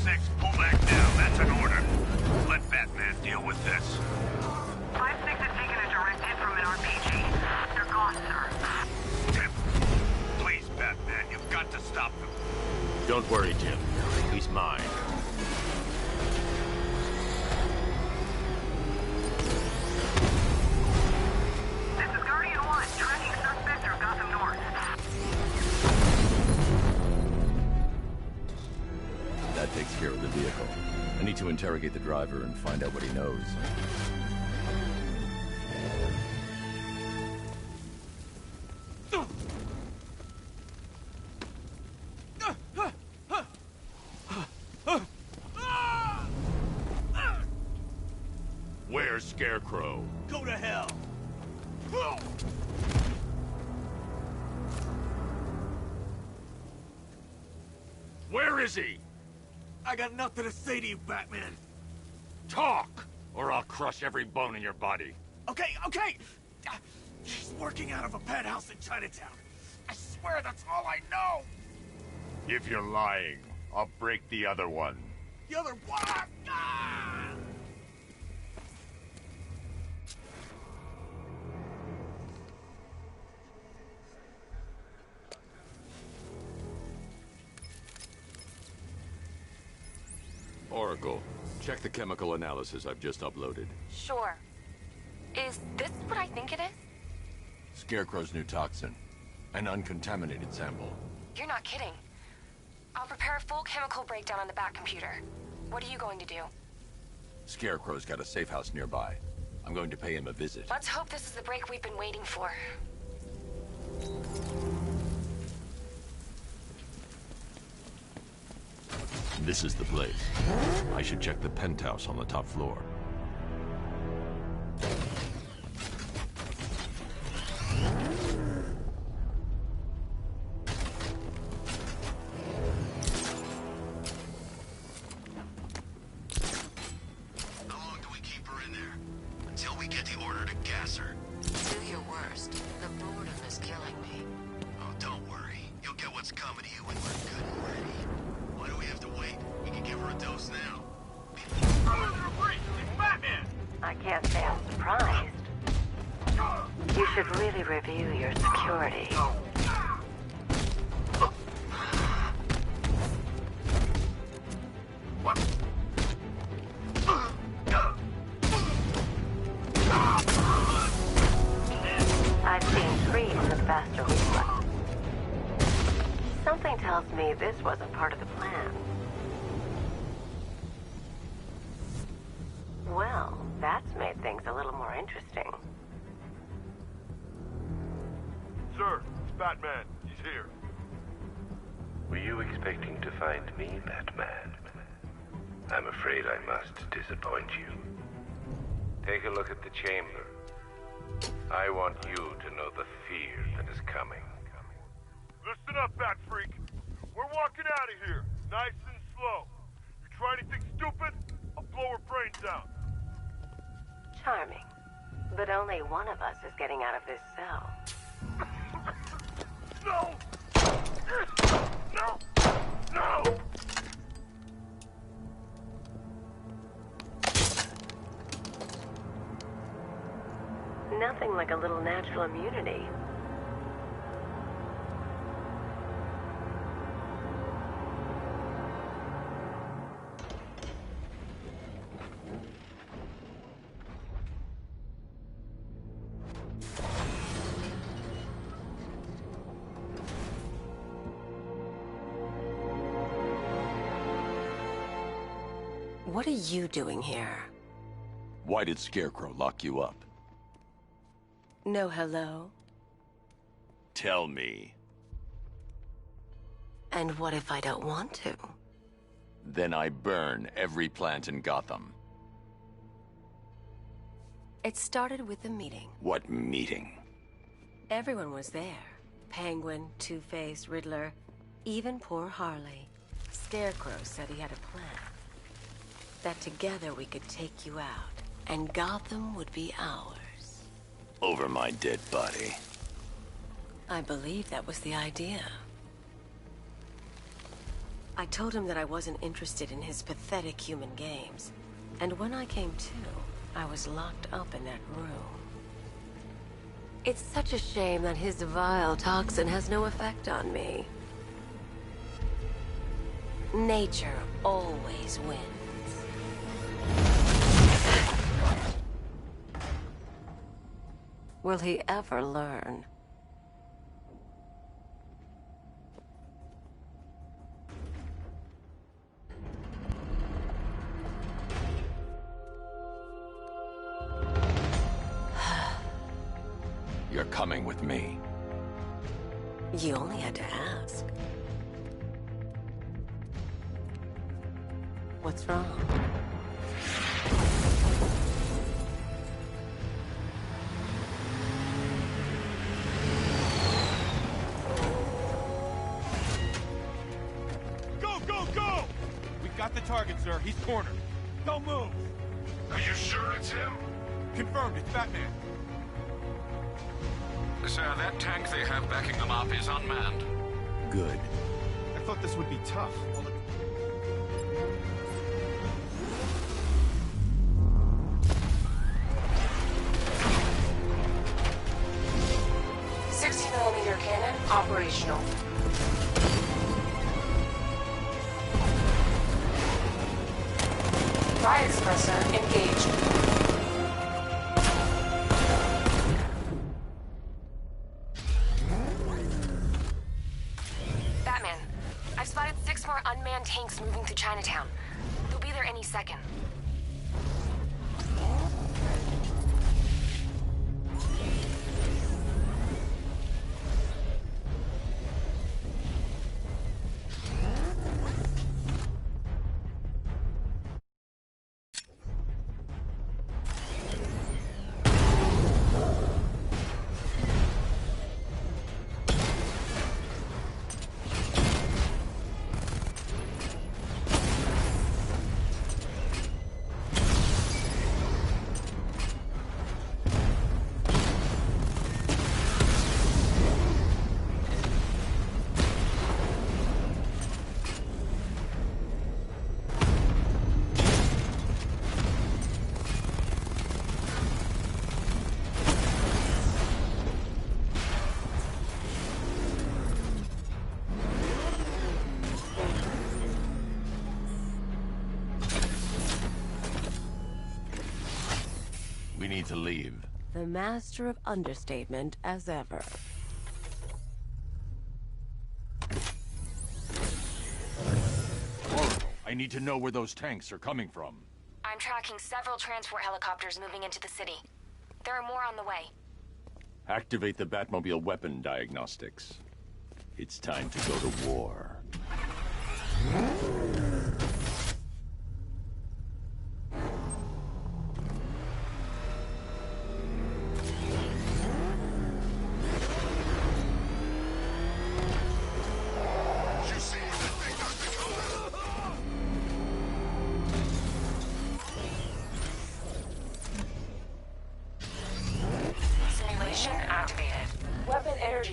6, pull back now. That's an order. Let Batman deal with this. 5-6 has taken a direct hit from an RPG. They're gone, sir. Tim, please, Batman, you've got to stop them. Don't worry, Jim. He's mine. This is Guardian 1, tracking suspect through Gotham North. That takes care of the vehicle. I need to interrogate the driver and find out what he knows. Where's Scarecrow? Go to hell. Where is he? I got nothing to say to you, Batman. Talk, or I'll crush every bone in your body. Okay. He's working out of a penthouse in Chinatown. I swear that's all I know. If you're lying, I'll break the other one. The other one. Ah! Oracle, check the chemical analysis I've just uploaded. Sure. Is this what I think it is? Scarecrow's new toxin. An uncontaminated sample. You're not kidding. I'll prepare a full chemical breakdown on the back computer. What are you going to do? Scarecrow's got a safe house nearby. I'm going to pay him a visit. Let's hope this is the break we've been waiting for. This is the place. I should check the penthouse on the top floor. How long do we keep her in there? Until we get the order to gas her. Do your worst. The boredom is killing me. Oh, don't worry. You'll get what's coming to you when we're good and ready. Why do we have to wait? We can give her a dose now. It's Batman! I can't say I'm surprised. You should really review your security. I've seen trees with faster reflex. Something tells me this wasn't part of the plan. Well, that's made things a little more interesting. Sir, it's Batman. He's here. Were you expecting to find me, Batman? I'm afraid I must disappoint you. Take a look at the chamber. I want you to know the fear that is coming. Listen up, Bat Freak. We're walking out of here, nice and slow. You try anything stupid, I'll blow her brains out. Charming. But only one of us is getting out of this cell. No! No! No! Nothing like a little natural immunity. What are you doing here? Why did Scarecrow lock you up? No hello? Tell me. And what if I don't want to? Then I burn every plant in Gotham. It started with a meeting. What meeting? Everyone was there. Penguin, Two-Face, Riddler, even poor Harley. Scarecrow said he had a plan. That together we could take you out, and Gotham would be ours. Over my dead body. I believe that was the idea. I told him that I wasn't interested in his pathetic human games. And when I came to, I was locked up in that room. It's such a shame that his vile toxin has no effect on me. Nature always wins. Will he ever learn? You're coming with me. You only had to ask. What's wrong? Go, go, go! We got the target, sir. He's cornered. Don't move. Are you sure it's him? Confirmed, it's Batman. Sir, that tank they have backing them up is unmanned. Good. I thought this would be tough. Well, 60mm cannon operational. Riot suppressor engaged. Batman, I've spotted 6 more unmanned tanks moving through Chinatown. They'll be there any second. We need to leave. The master of understatement as ever. Oracle, I need to know where those tanks are coming from. I'm tracking several transport helicopters moving into the city. There are more on the way. Activate the Batmobile weapon diagnostics. It's time to go to war.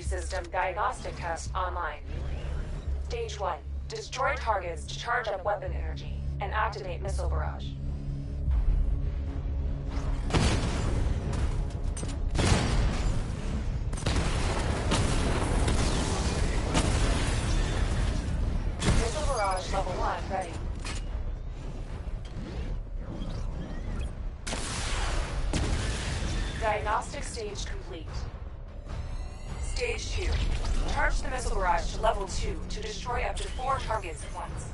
System diagnostic test online. Stage 1. Destroy targets to charge up weapon energy and activate missile barrage. Missile barrage level 1 ready. Diagnostic stage complete. Stage 2. Charge the missile barrage to level 2 to destroy up to 4 targets at once.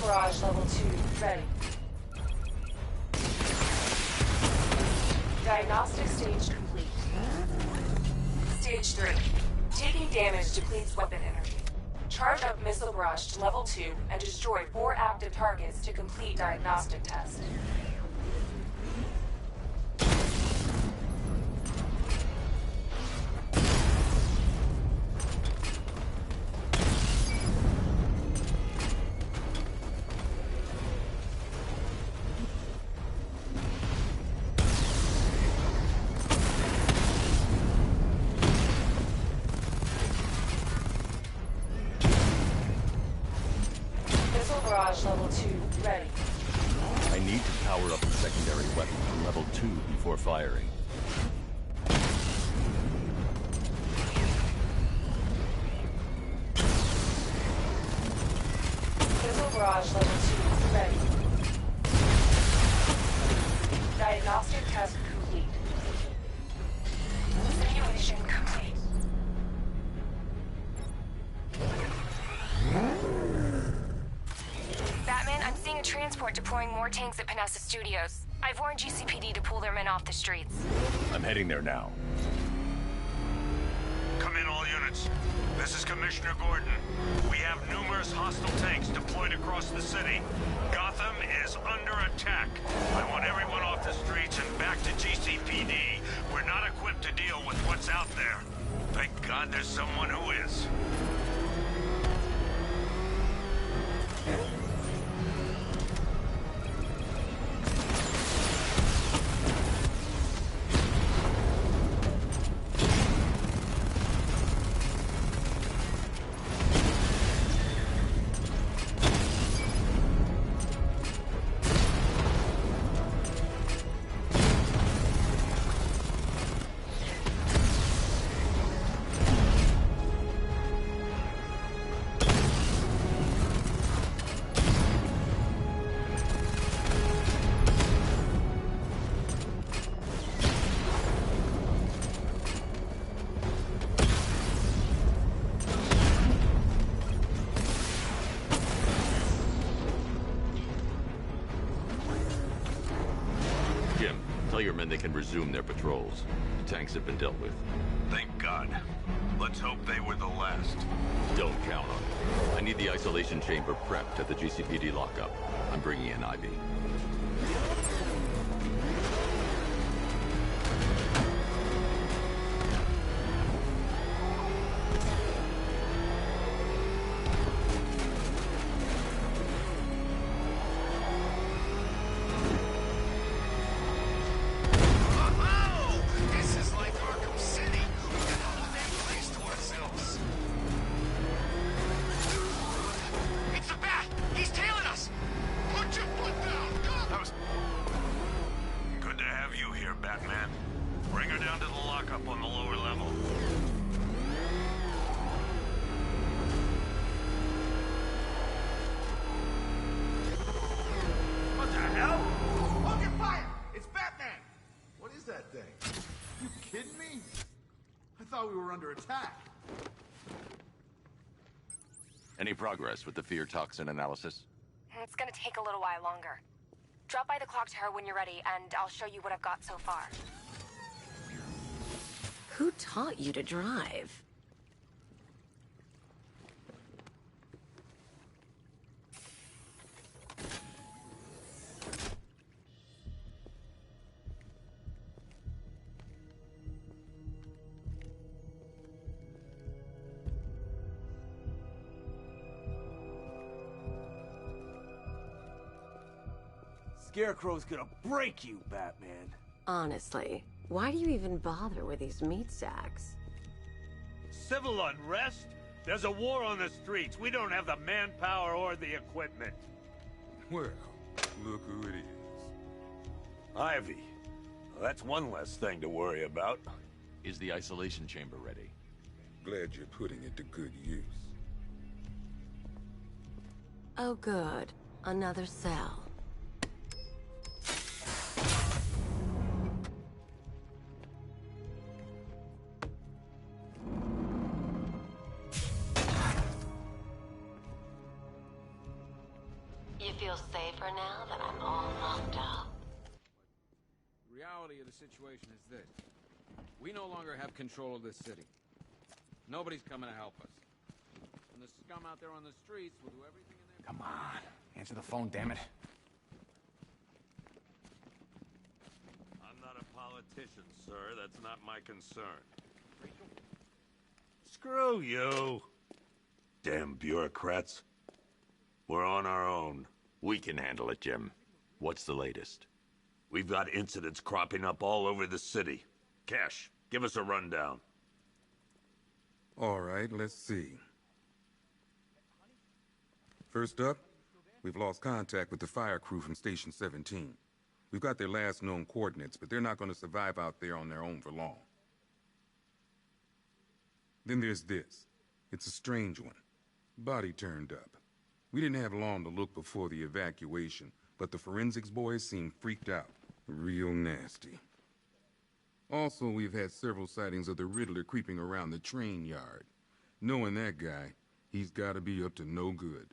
Barrage level 2 ready. Diagnostic stage complete. Stage 3. Taking damage depletes weapon energy. Charge up missile barrage to level 2 and destroy 4 active targets to complete diagnostic test. need to power up the secondary weapon to level 2 before firing. Missile barrage level 2 is ready. Diagnostic test complete. Simulation complete. Batman, I'm seeing a transport deploying more tanks at Panessa Studios. I've warned GCPD to pull their men off the streets. I'm heading there now. Come in, all units. This is Commissioner Gordon. We have numerous hostile tanks deployed across the city. Gotham is under attack. I want everyone off the streets and back to GCPD. We're not equipped to deal with what's out there. Thank God there's someone who is. Tell your men they can resume their patrols. The tanks have been dealt with. Thank God. Let's hope they were the last. Don't count on it. I need the isolation chamber prepped at the GCPD lockup. I'm bringing in Ivy. This is like Arkham City. We got the whole damn place to ourselves. It's a bat! He's tailing us! Put your foot down! Go! Good to have you here, Batman. Bring her down to the lockup on the lower level. What the hell? Hold your fire! It's Batman! What is that thing? You kidding me? I thought we were under attack. Any progress with the fear toxin analysis? It's gonna take a little while longer. Drop by the clock tower when you're ready, and I'll show you what I've got so far. Who taught you to drive? Scarecrow's gonna break you, Batman. Honestly, why do you even bother with these meat sacks? Civil unrest? There's a war on the streets. We don't have the manpower or the equipment. Well, look who it is. Ivy. Well, that's one less thing to worry about. Is the isolation chamber ready? Glad you're putting it to good use. Oh good. Another cell. You feel safer now that I'm all locked up? The reality of the situation is this. We no longer have control of this city. Nobody's coming to help us. And the scum out there on the streets will do everything in their... Come on. Answer the phone, damn it. I'm not a politician, sir. That's not my concern. Screw you. Damn bureaucrats. We're on our own. We can handle it, Jim. What's the latest? We've got incidents cropping up all over the city. Cash, give us a rundown. All right, let's see. First up, We've lost contact with the fire crew from Station 17. We've got their last known coordinates, but they're not going to survive out there on their own for long. Then there's this. It's a strange one. Body turned up. We didn't have long to look before the evacuation, but the forensics boys seemed freaked out. Real nasty. Also, we've had several sightings of the Riddler creeping around the train yard. Knowing that guy, he's got to be up to no good.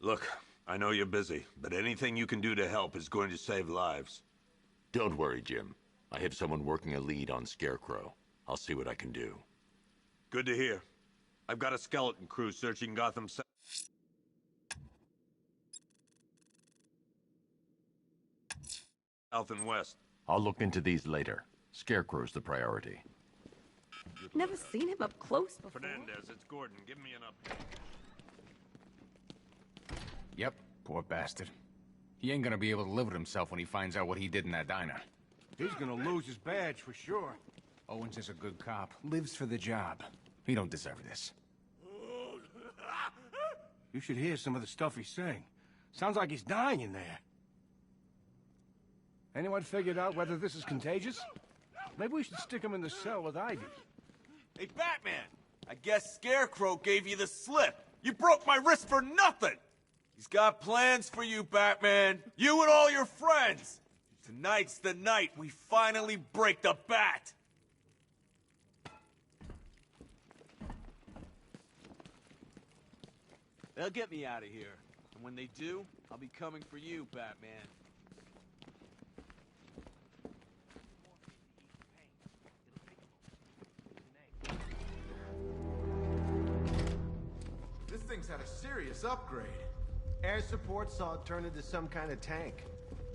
Look, I know you're busy, but anything you can do to help is going to save lives. Don't worry, Jim. I have someone working a lead on Scarecrow. I'll see what I can do. Good to hear. I've got a skeleton crew searching Gotham South and West. I'll look into these later. Scarecrow's the priority. Never seen him up close before. Fernandez, it's Gordon. Give me an update. Yep, poor bastard. He ain't gonna be able to live with himself when he finds out what he did in that diner. He's gonna lose his badge for sure. Owens is a good cop, lives for the job. He don't deserve this. You should hear some of the stuff he's saying. Sounds like he's dying in there. Anyone figured out whether this is contagious? Maybe we should stick him in the cell with Ivy. Hey, Batman! I guess Scarecrow gave you the slip. You broke my wrist for nothing! He's got plans for you, Batman. You and all your friends. Tonight's the night we finally break the Bat. They'll get me out of here. And when they do, I'll be coming for you, Batman. This thing's had a serious upgrade. Air support saw it turn into some kind of tank.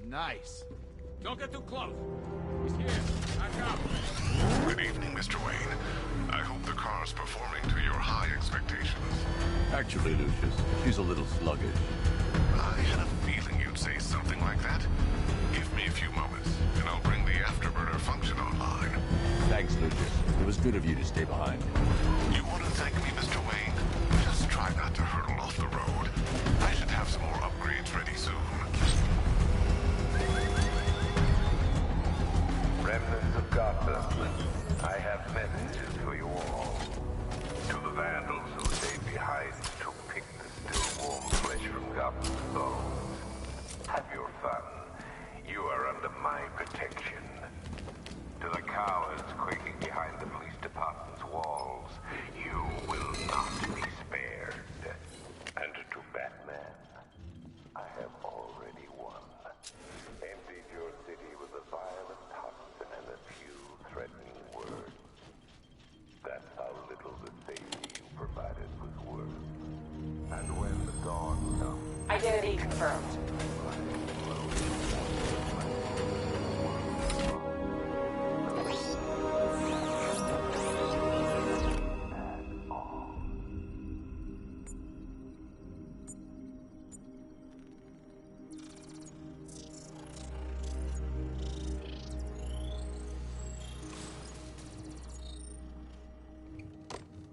Nice. Don't get too close. He's here. Arkam. Good evening, Mr. Wayne. I hope the car's performing to your high expectations. Actually, Lucius, she's a little sluggish. I had a feeling you'd say something like that. Give me a few moments, and I'll bring the afterburner function online. Thanks, Lucius. It was good of you to stay behind. You want to thank me, Mr. Wayne? Just try not to hurtle off the road. I should have some more upgrades ready soon. Remnants of Gotham, I have messages for you all. To the vandals who stayed behind to pick the still warm flesh from Gotham's bones. Have your fun. You are under my protection. To the cowards quaking behind the police department's walls, you will not be spared. And to Batman, I have already won. Emptied your city with a violent toxin and a few threatening words. That's how little the safety you provided was worth. And when the dawn comes... Identity confirmed.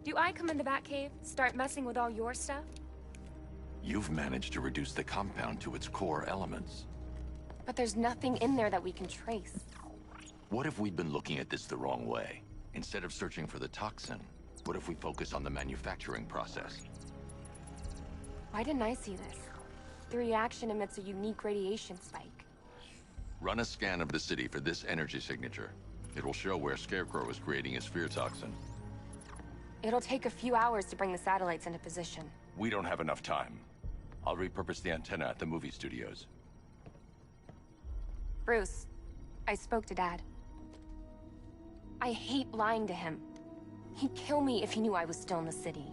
Do I come in the Batcave, start messing with all your stuff? You've managed to reduce the compound to its core elements. But there's nothing in there that we can trace. What if we'd been looking at this the wrong way? Instead of searching for the toxin, what if we focus on the manufacturing process? Why didn't I see this? The reaction emits a unique radiation spike. Run a scan of the city for this energy signature. It will show where Scarecrow is creating his fear toxin. It'll take a few hours to bring the satellites into position. We don't have enough time. I'll repurpose the antenna at the movie studios. Bruce, I spoke to Dad. I hate lying to him. He'd kill me if he knew I was still in the city.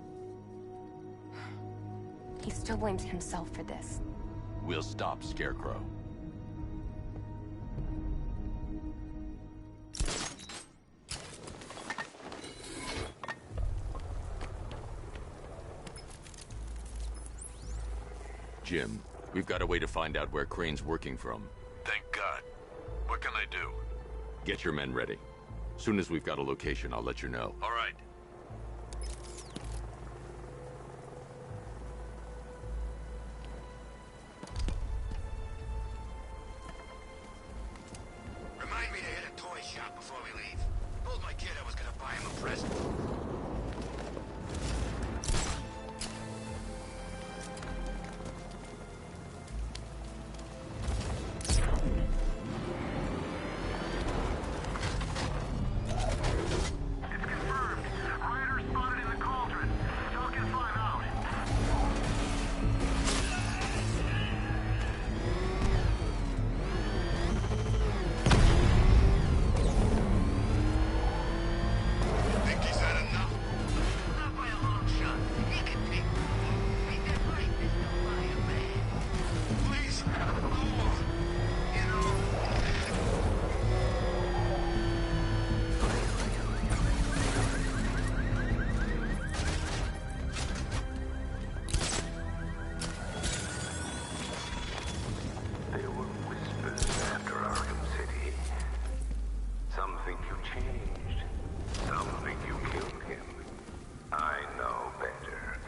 He still blames himself for this. We'll stop Scarecrow. Jim, we've got a way to find out where Crane's working from. Thank God. What can I do? Get your men ready. Soon as we've got a location, I'll let you know. All right. frisk. There were whispers after Arkham City. Some think you changed. Some think you killed him. I know better.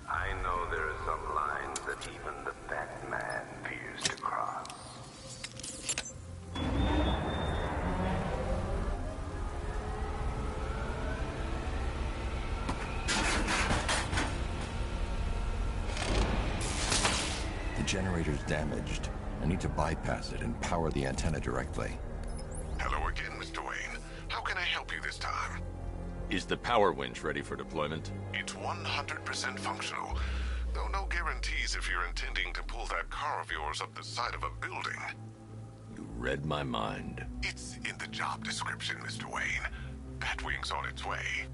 I know there are some lines that even the Batman fears to cross. The generator's damaged. I need to bypass it and power the antenna directly. Hello again, Mr. Wayne. How can I help you this time? Is the power winch ready for deployment? It's 100% functional, though no guarantees if you're intending to pull that car of yours up the side of a building. You read my mind. It's in the job description, Mr. Wayne. Batwing's on its way.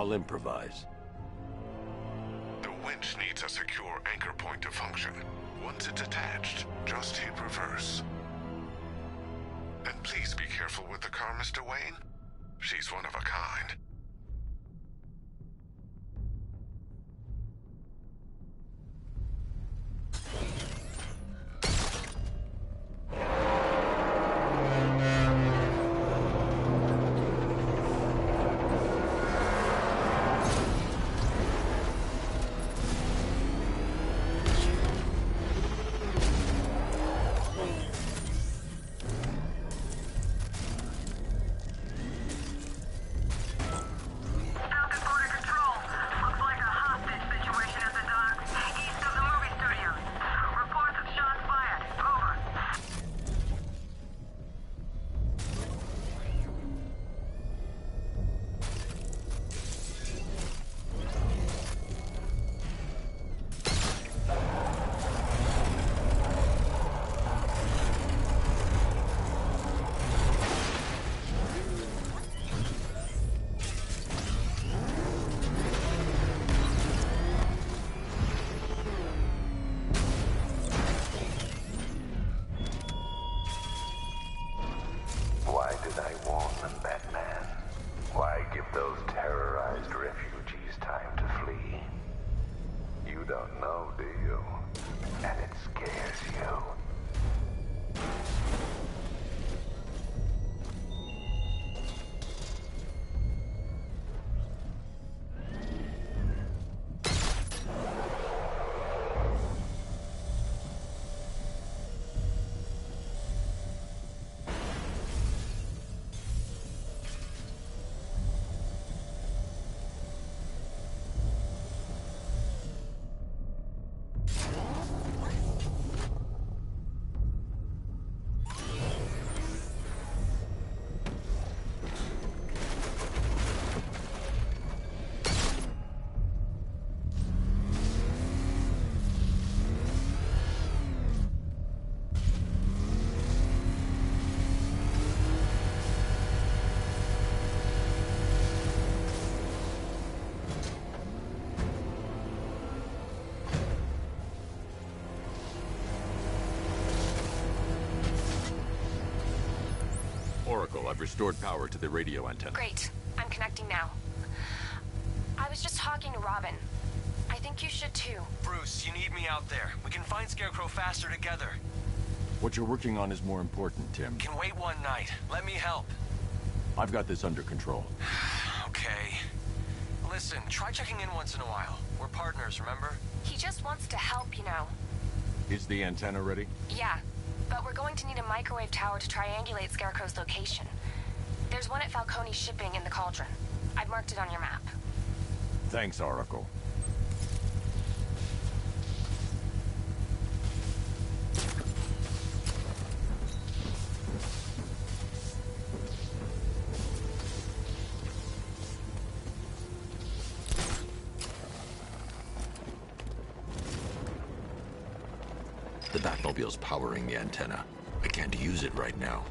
I'll improvise. The winch needs a secure anchor point to function. Once it's attached, just hit reverse. And please be careful with the car, Mr. Wayne. She's one of a kind. I've restored power to the radio antenna. Great. I'm connecting now. I was just talking to Robin. I think you should too. Bruce, you need me out there. We can find Scarecrow faster together. What you're working on is more important, Tim. Can wait one night. Let me help. I've got this under control. Okay. Listen, try checking in once in a while. We're partners, remember? He just wants to help, you know. Is the antenna ready? Yeah, but we're going to need a microwave tower to triangulate Scarecrow's location. There's one at Falcone's shipping in the Cauldron. I've marked it on your map. Thanks, Oracle. The Batmobile's powering the antenna. I can't use it right now.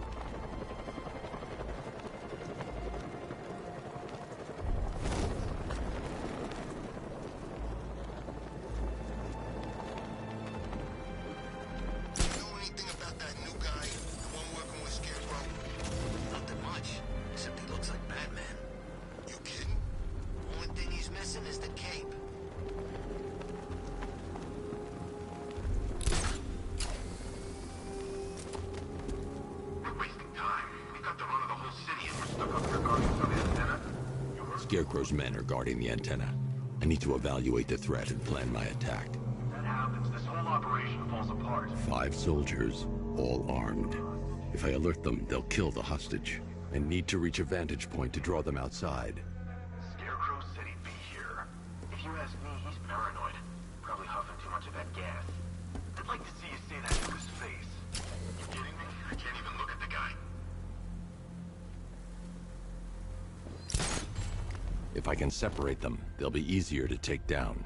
Scarecrow's men are guarding the antenna. I need to evaluate the threat and plan my attack. That happens, this whole operation falls apart. 5 soldiers, all armed. If I alert them, they'll kill the hostage. I need to reach a vantage point to draw them outside. Scarecrow said he'd be here. If you ask me, he's paranoid. Probably huffing too much of that gas. I'd like to see you say that to his face. You kidding me? I can't even look at the guy. If I can separate them, they'll be easier to take down.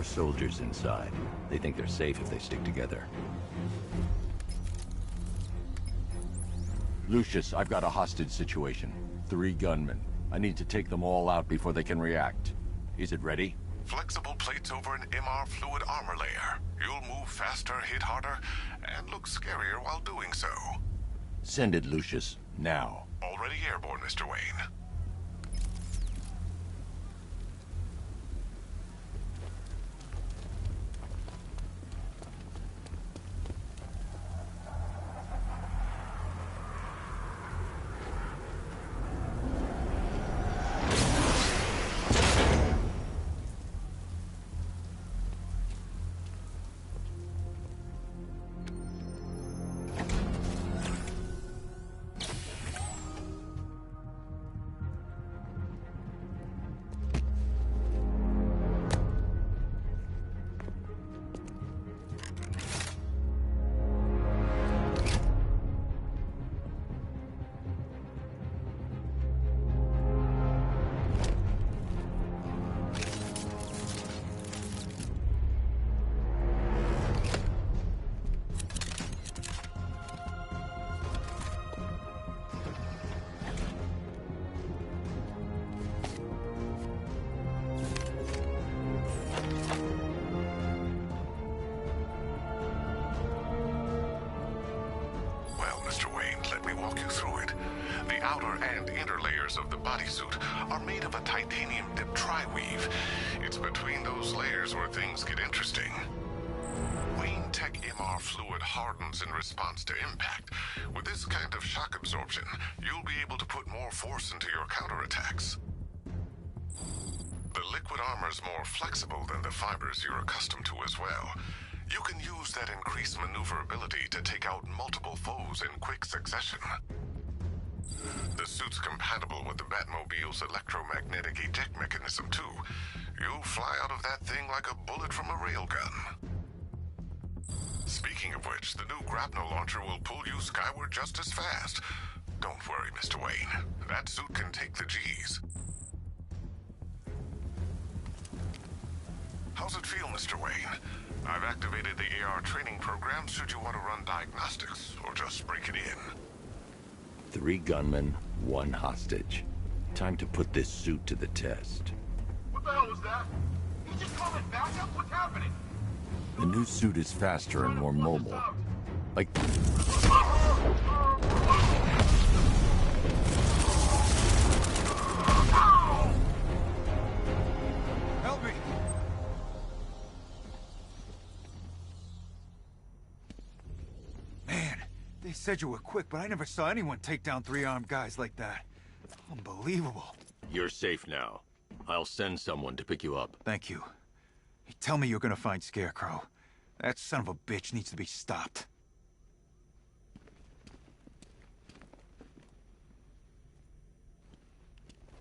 Soldiers inside. They think they're safe if they stick together. Lucius, I've got a hostage situation. 3 gunmen. I need to take them all out before they can react. Is it ready? Flexible plates over an MR fluid armor layer. You'll move faster, hit harder, and look scarier while doing so. Send it, Lucius. Now. Already airborne, Mr. Wayne. walk you through it. The outer and inner layers of the bodysuit are made of a titanium-dipped tri-weave. It's between those layers where things get interesting. Wayne Tech MR fluid hardens in response to impact. With this kind of shock absorption, you'll be able to put more force into your counterattacks. The liquid armor's more flexible than the fibers you're accustomed to as well. You can use that increased maneuverability to take out multiple foes in quick succession. The suit's compatible with the Batmobile's electromagnetic eject mechanism, too. You'll fly out of that thing like a bullet from a railgun. Speaking of which, the new grapnel launcher will pull you skyward just as fast. Don't worry, Mr. Wayne. That suit can take the G's. How's it feel, Mr. Wayne? I've activated the AR training program should you want to run diagnostics, or just break it in. 3 gunmen, 1 hostage. Time to put this suit to the test. What the hell was that? He just called it backup? What's happening? The new suit is faster and more mobile. Like... Help me! Man, they said you were quick, but I never saw anyone take down 3 armed guys like that. Unbelievable. You're safe now. I'll send someone to pick you up. Thank you. Hey, tell me you're gonna find Scarecrow. That son of a bitch needs to be stopped.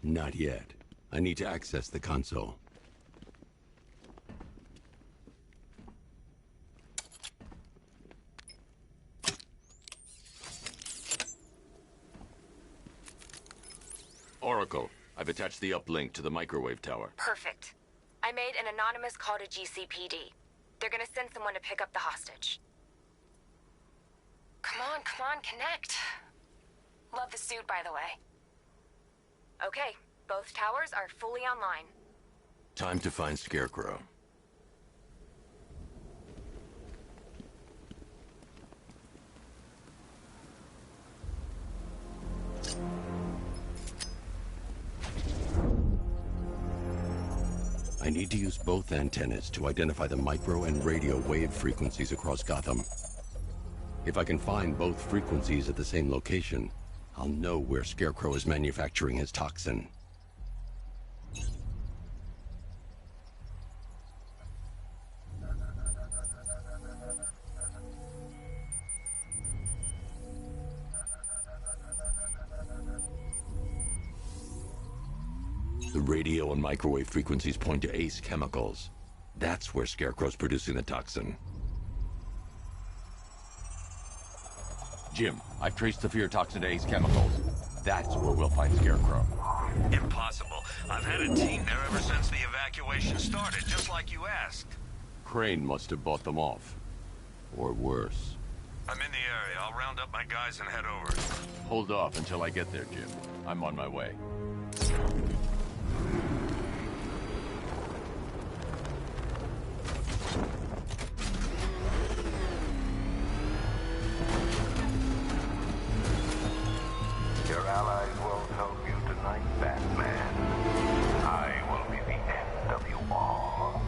Not yet. I need to access the console. Oracle, I've attached the uplink to the microwave tower. Perfect. I made an anonymous call to GCPD. They're gonna send someone to pick up the hostage. Come on, connect. Love the suit, by the way. Okay, both towers are fully online. Time to find Scarecrow. I need to use both antennas to identify the micro and radio wave frequencies across Gotham. If I can find both frequencies at the same location, I'll know where Scarecrow is manufacturing his toxin. The radio and microwave frequencies point to Ace Chemicals. That's where Scarecrow's producing the toxin. Jim, I've traced the fear toxin to Ace Chemicals. That's where we'll find Scarecrow. Impossible. I've had a team there ever since the evacuation started, just like you asked. Crane must have bought them off. Or worse. I'm in the area. I'll round up my guys and head over. Hold off until I get there, Jim. I'm on my way. Your allies won't help you tonight, Batman. I will be the end of you all.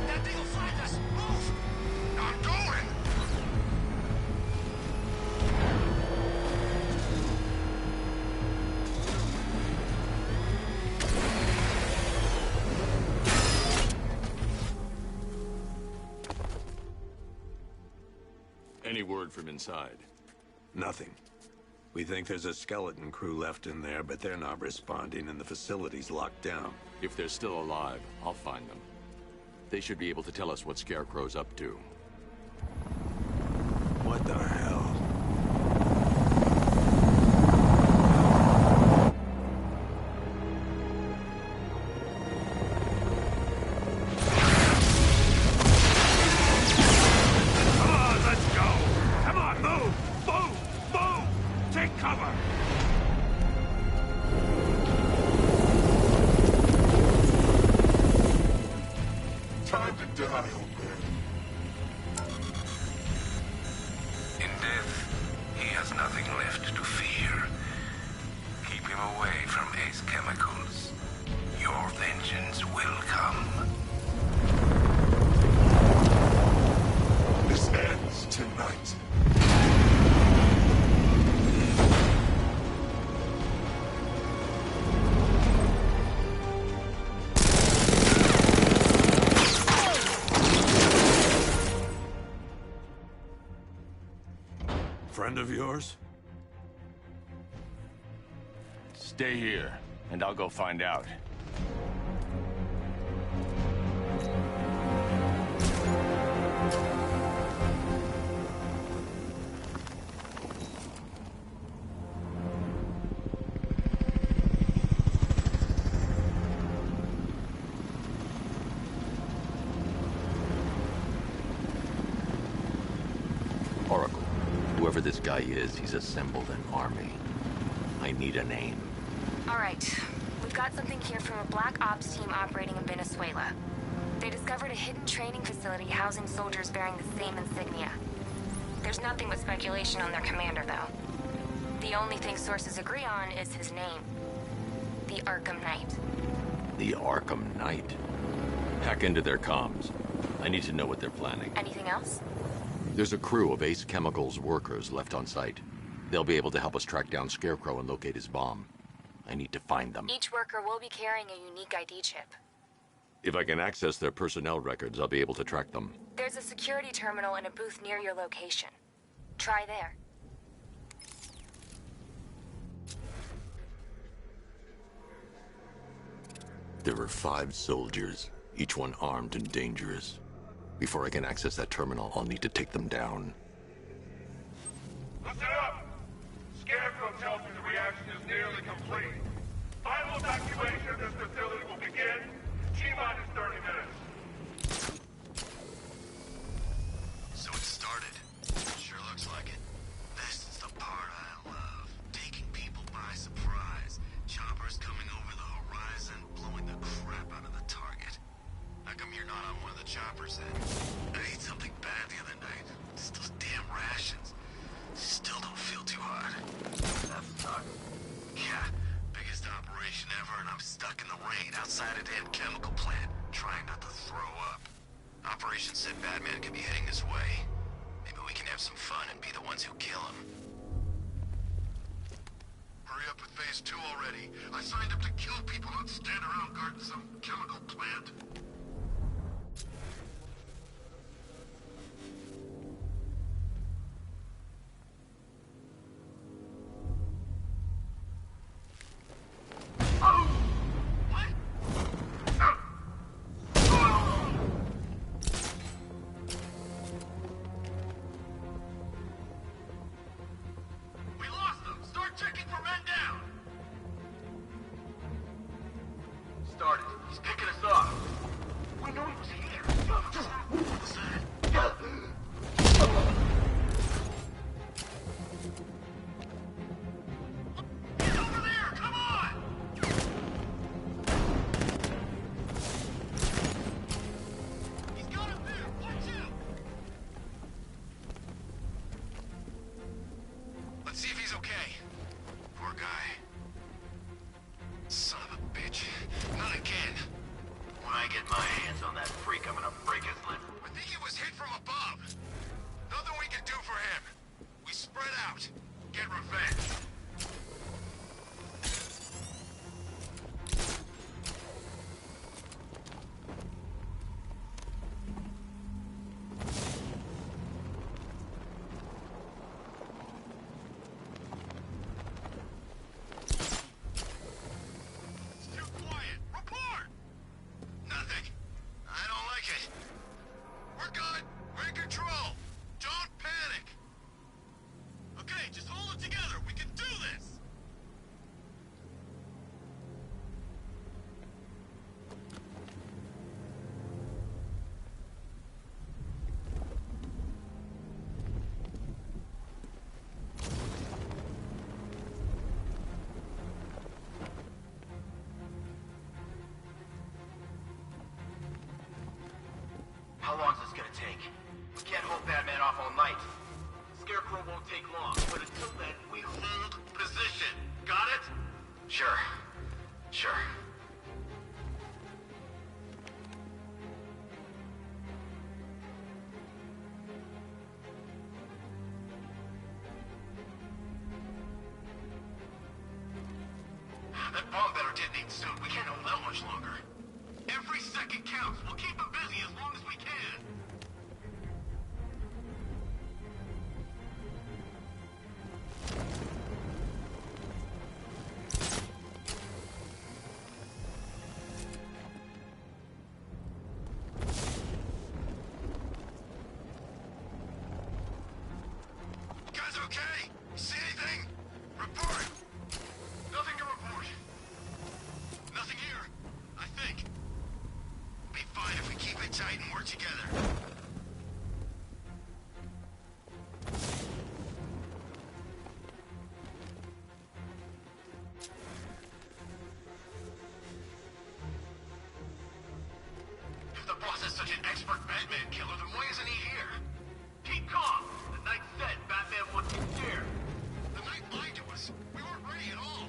That thing will find us! Move! I'm going! Any word from inside? Nothing. We think there's a skeleton crew left in there, but they're not responding and the facility's locked down. If they're still alive, I'll find them. They should be able to tell us what Scarecrow's up to. What the hell? Come on, let's go! Come on, move! Move! Move! Take cover! In death, he has nothing left to fear. Keep him away from Ace Chemicals. Your vengeance will come. This ends tonight. Friend of yours? Stay here, and I'll go find out. Oracle, whoever this guy is, he's assembled an army. I need a name. All right. We've got something here from a Black Ops team operating in Venezuela. They discovered a hidden training facility housing soldiers bearing the same insignia. There's nothing but speculation on their commander, though. The only thing sources agree on is his name. The Arkam Knight. The Arkham Knight? Hack into their comms. I need to know what they're planning. Anything else? There's a crew of Ace Chemicals workers left on site. They'll be able to help us track down Scarecrow and locate his bomb. I need to find them. Each worker will be carrying a unique ID chip. If I can access their personnel records, I'll be able to track them. There's a security terminal in a booth near your location. Try there. There are 5 soldiers, each one armed and dangerous. Before I can access that terminal, I'll need to take them down. Listen up! Scarecrow tells me the reaction is nearly complete. Final evacuation of this facility will begin T-minus 30 minutes. So it started. Sure looks like it. This is the part I love. Taking people by surprise. Choppers coming over the horizon, blowing the crap out of the target. How come you're not on one of the choppers then? I ate something bad the other night. It's those damn rations. Still don't feel too hot. That sucks. Yeah, biggest operation ever, and I'm stuck in the rain outside a damn chemical plant, trying not to throw up. Operation said Batman could be heading this way. Maybe we can have some fun and be the ones who kill him. Hurry up with phase 2 already. I signed up to kill people, not stand around guarding some chemical plant. Just hold it together. We can do gonna take. We can't hold Batman off all night. Scarecrow won't take long, but until then, we hold position. Got it? Sure. Sure. That bomb better detonate soon. We can't hold out much longer. Every second counts. We'll keep them busy as long as we can. Guys, okay? See anything? Report. Nothing to report. Nothing here, I think. Be fine if we keep it tight and work together. If the boss is such an expert Batman killer, then why isn't he here? Keep calm. The night said Batman wants you scared. The night lied to us. We weren't ready at all.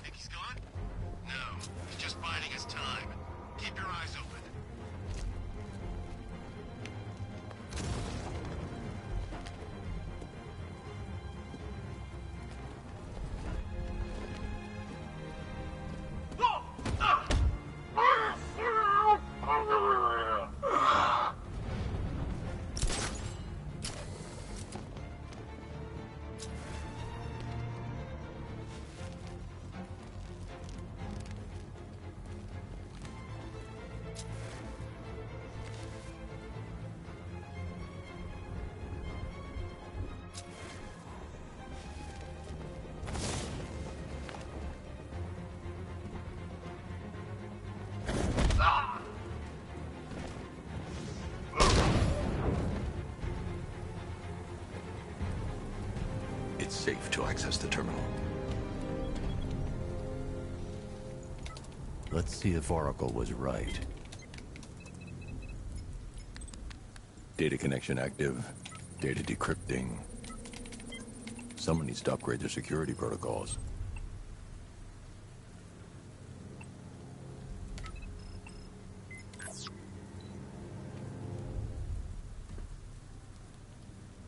Think he's gone? No, he's just biding his time. Keep your eyes open. It's safe to access the terminal. Let's see if Oracle was right. Data connection active. Data decrypting. Someone needs to upgrade their security protocols.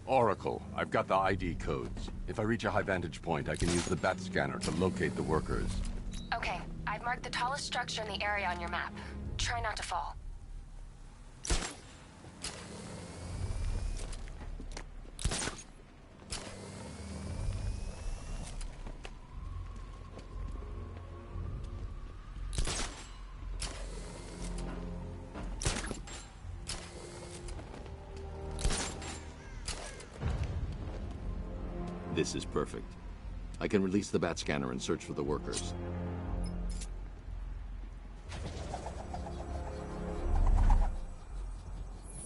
Oracle, I've got the ID codes. If I reach a high vantage point, I can use the bat scanner to locate the workers. Okay, I've marked the tallest structure in the area on your map. Try not to fall. This is perfect. I can release the bat scanner and search for the workers.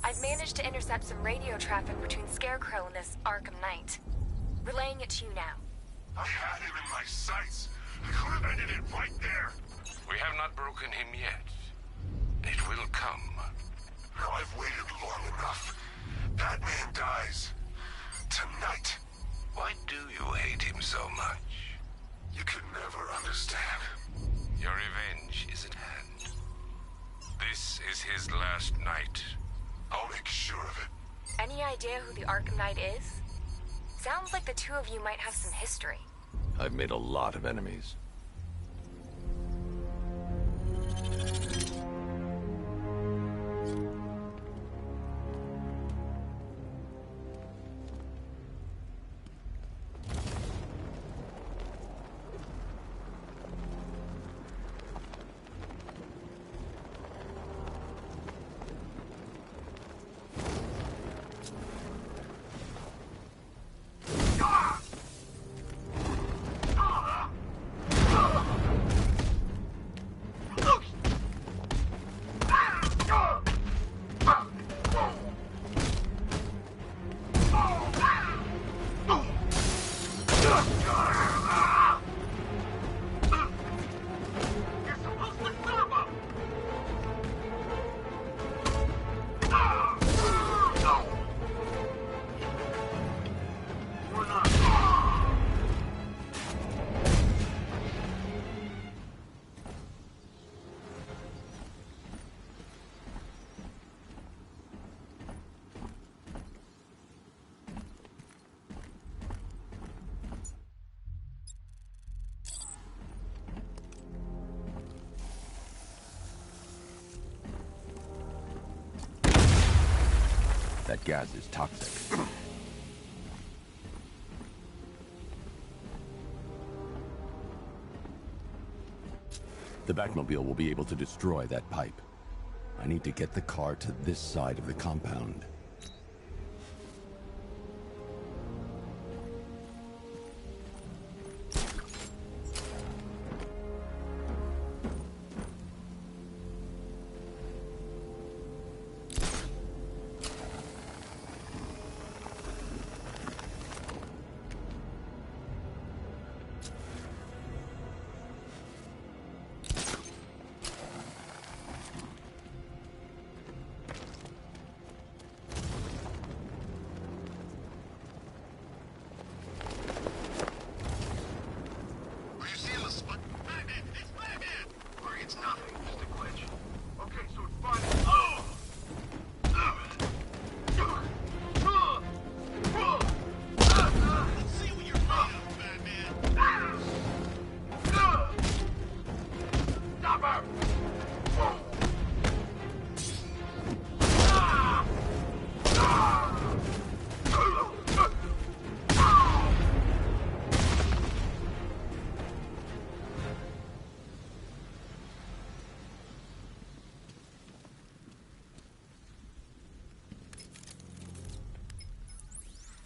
I've managed to intercept some radio traffic between Scarecrow and this Arkam Knight. Relaying it to you now. I had him in my sights. I could have ended it right there. We have not broken him yet. It will come. Now I've waited long enough. Batman dies. Tonight. Why do you hate him so much? You could never understand. Your revenge is at hand. This is his last night. I'll make sure of it. Any idea who the Arkam Knight is? Sounds like the two of you might have some history. I've made a lot of enemies. That gas is toxic. The Batmobile will be able to destroy that pipe. I need to get the car to this side of the compound.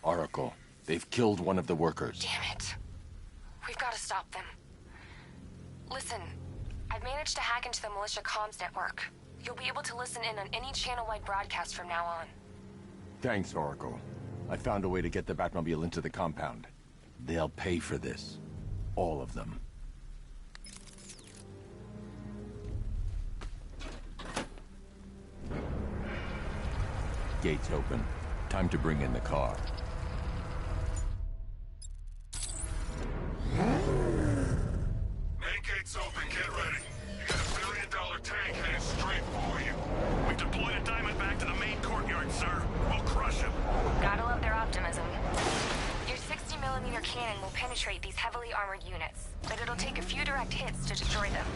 Oracle, they've killed one of the workers. Damn it. We've got to stop them. Listen, I've managed to hack into the militia comms network. You'll be able to listen in on any channel-wide broadcast from now on. Thanks, Oracle. I found a way to get the Batmobile into the compound. They'll pay for this. All of them. Gates open. Time to bring in the car. Main gate's open, get ready. You got $1 billion tank headed straight for you. We've deployed a Diamondback to the main courtyard, sir. We'll crush him. Gotta love their optimism. Your 60mm cannon will penetrate these heavily armored units, but it'll take a few direct hits to destroy them.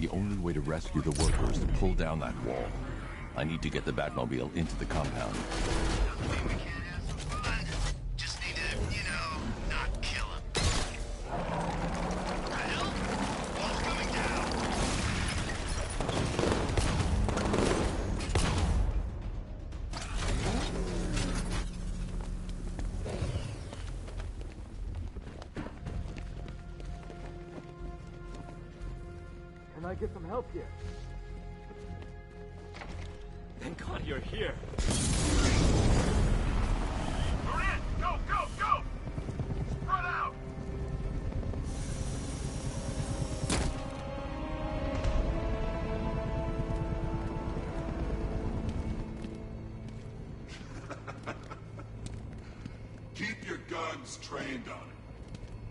The only way to rescue the workers is to pull down that wall. I need to get the Batmobile into the compound. Just need to, you know, not kill him. The hell? Wall's coming down. Can I get some help here? Thank God you're here. We're in! Go, go, go! Spread out! Keep your guns trained on him.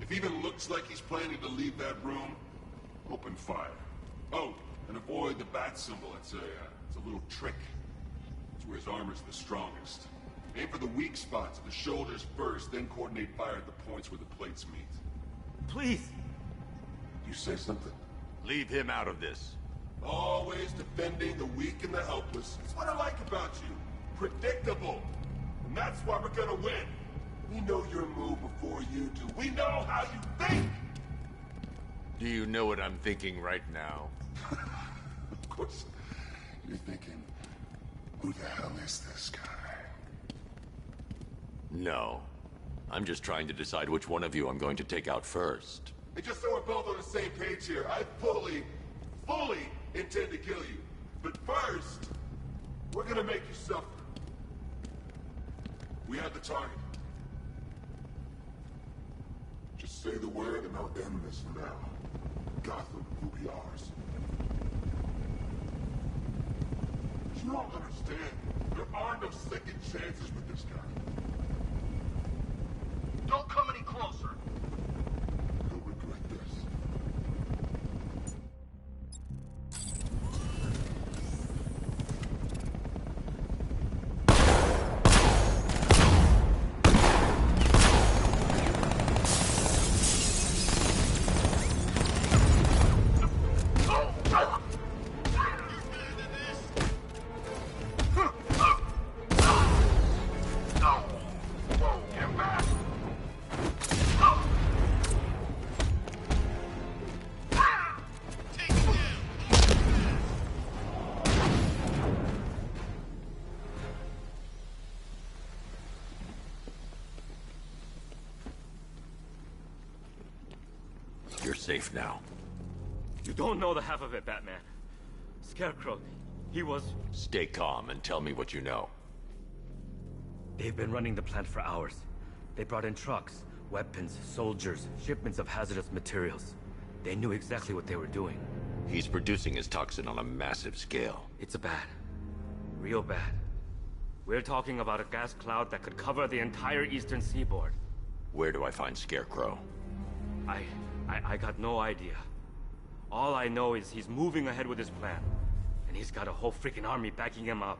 If he even looks like he's planning to leave that room, open fire. Oh, and avoid the bat symbol. It's a little trick. It's where his armor's the strongest. Aim for the weak spots, the shoulders first, then coordinate fire at the points where the plates meet. Please! You say something? Leave him out of this. Always defending the weak and the helpless. It's what I like about you. Predictable. And that's why we're gonna win. We know your move before you do. We know how you think! Do you know what I'm thinking right now? Of course. You're thinking, who the hell is this guy? No. I'm just trying to decide which one of you I'm going to take out first. And just so we're both on the same page here, I fully intend to kill you. But first, we're gonna make you suffer. We have the target. Just say the word and I'll end this now. Gotham will be ours. You don't understand. There are no second chances with this guy. Don't come any closer. You'll regret this. You're safe now. You don't know the half of it, Batman. Scarecrow, he was... Stay calm and tell me what you know. They've been running the plant for hours. They brought in trucks, weapons, soldiers, shipments of hazardous materials. They knew exactly what they were doing. He's producing his toxin on a massive scale. It's bad. Real bad. We're talking about a gas cloud that could cover the entire eastern seaboard. Where do I find Scarecrow? I got no idea. All I know is he's moving ahead with his plan. And he's got a whole freaking army backing him up.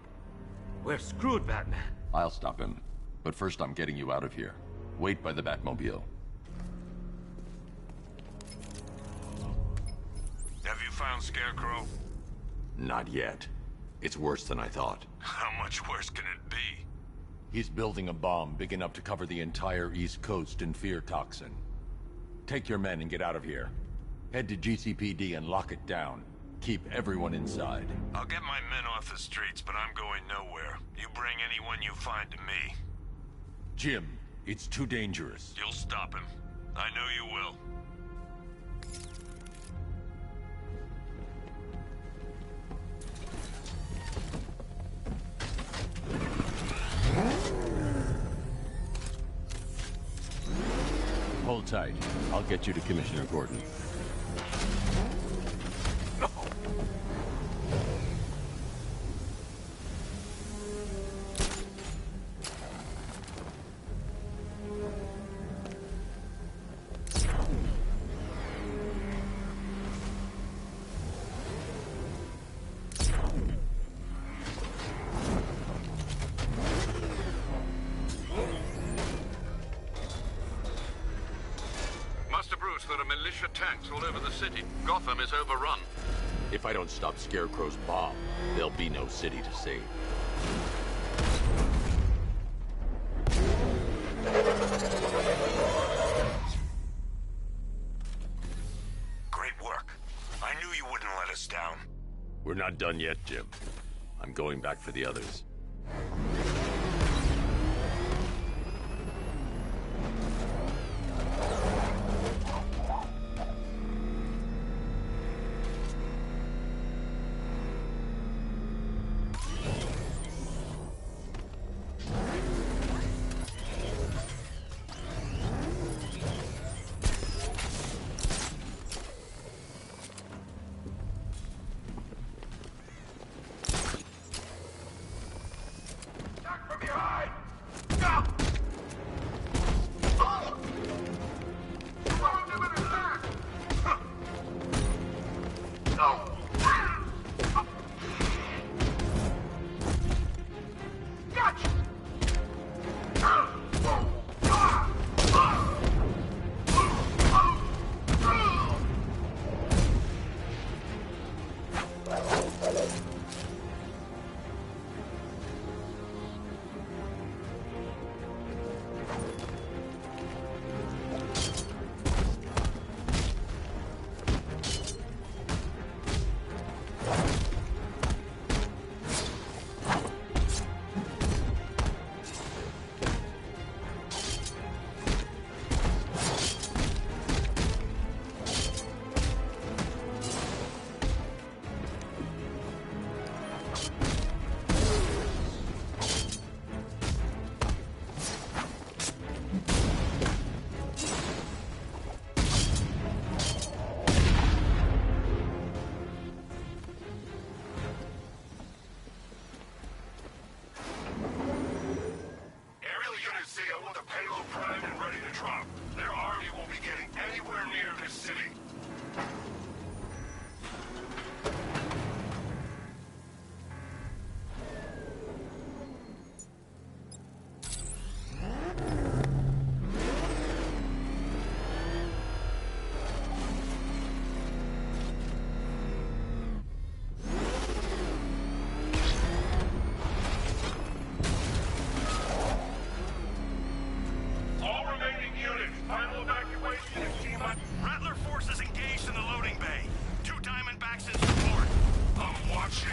We're screwed, Batman. I'll stop him. But first I'm getting you out of here. Wait by the Batmobile. Have you found Scarecrow? Not yet. It's worse than I thought. How much worse can it be? He's building a bomb big enough to cover the entire East Coast in fear toxin. Take your men and get out of here. Head to GCPD and lock it down. Keep everyone inside. I'll get my men off the streets, but I'm going nowhere. You bring anyone you find to me. Jim, it's too dangerous. You'll stop him. I know you will. Hold tight. I'll get you to Commissioner Gordon. There are militia tanks all over the city. Gotham is overrun. If I don't stop Scarecrow's bomb, there'll be no city to save. Great work. I knew you wouldn't let us down. We're not done yet, Jim. I'm going back for the others. this city. All remaining units, final evacuation is T-minus. Rattler forces engaged in the loading bay. 2 Diamondbacks in support. I'm watching.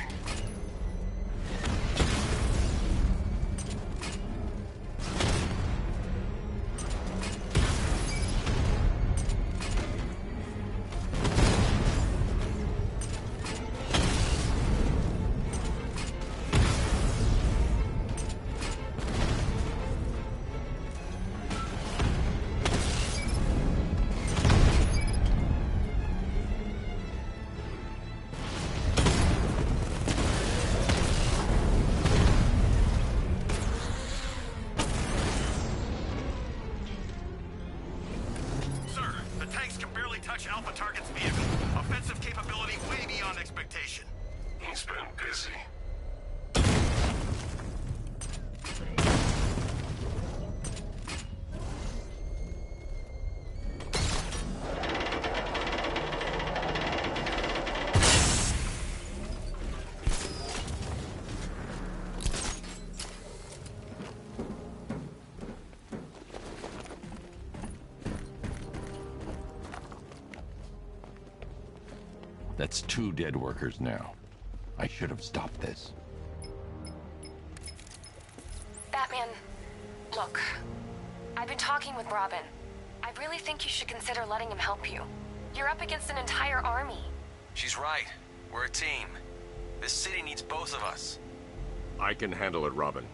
Sir, the tanks can barely touch Alpha Target's vehicle. Offensive capability way beyond expectation. He's been busy. That's 2 dead workers now. I should have stopped this. Batman, look. I've been talking with Robin. I really think you should consider letting him help you. You're up against an entire army. She's right. We're a team. This city needs both of us. I can handle it, Robin.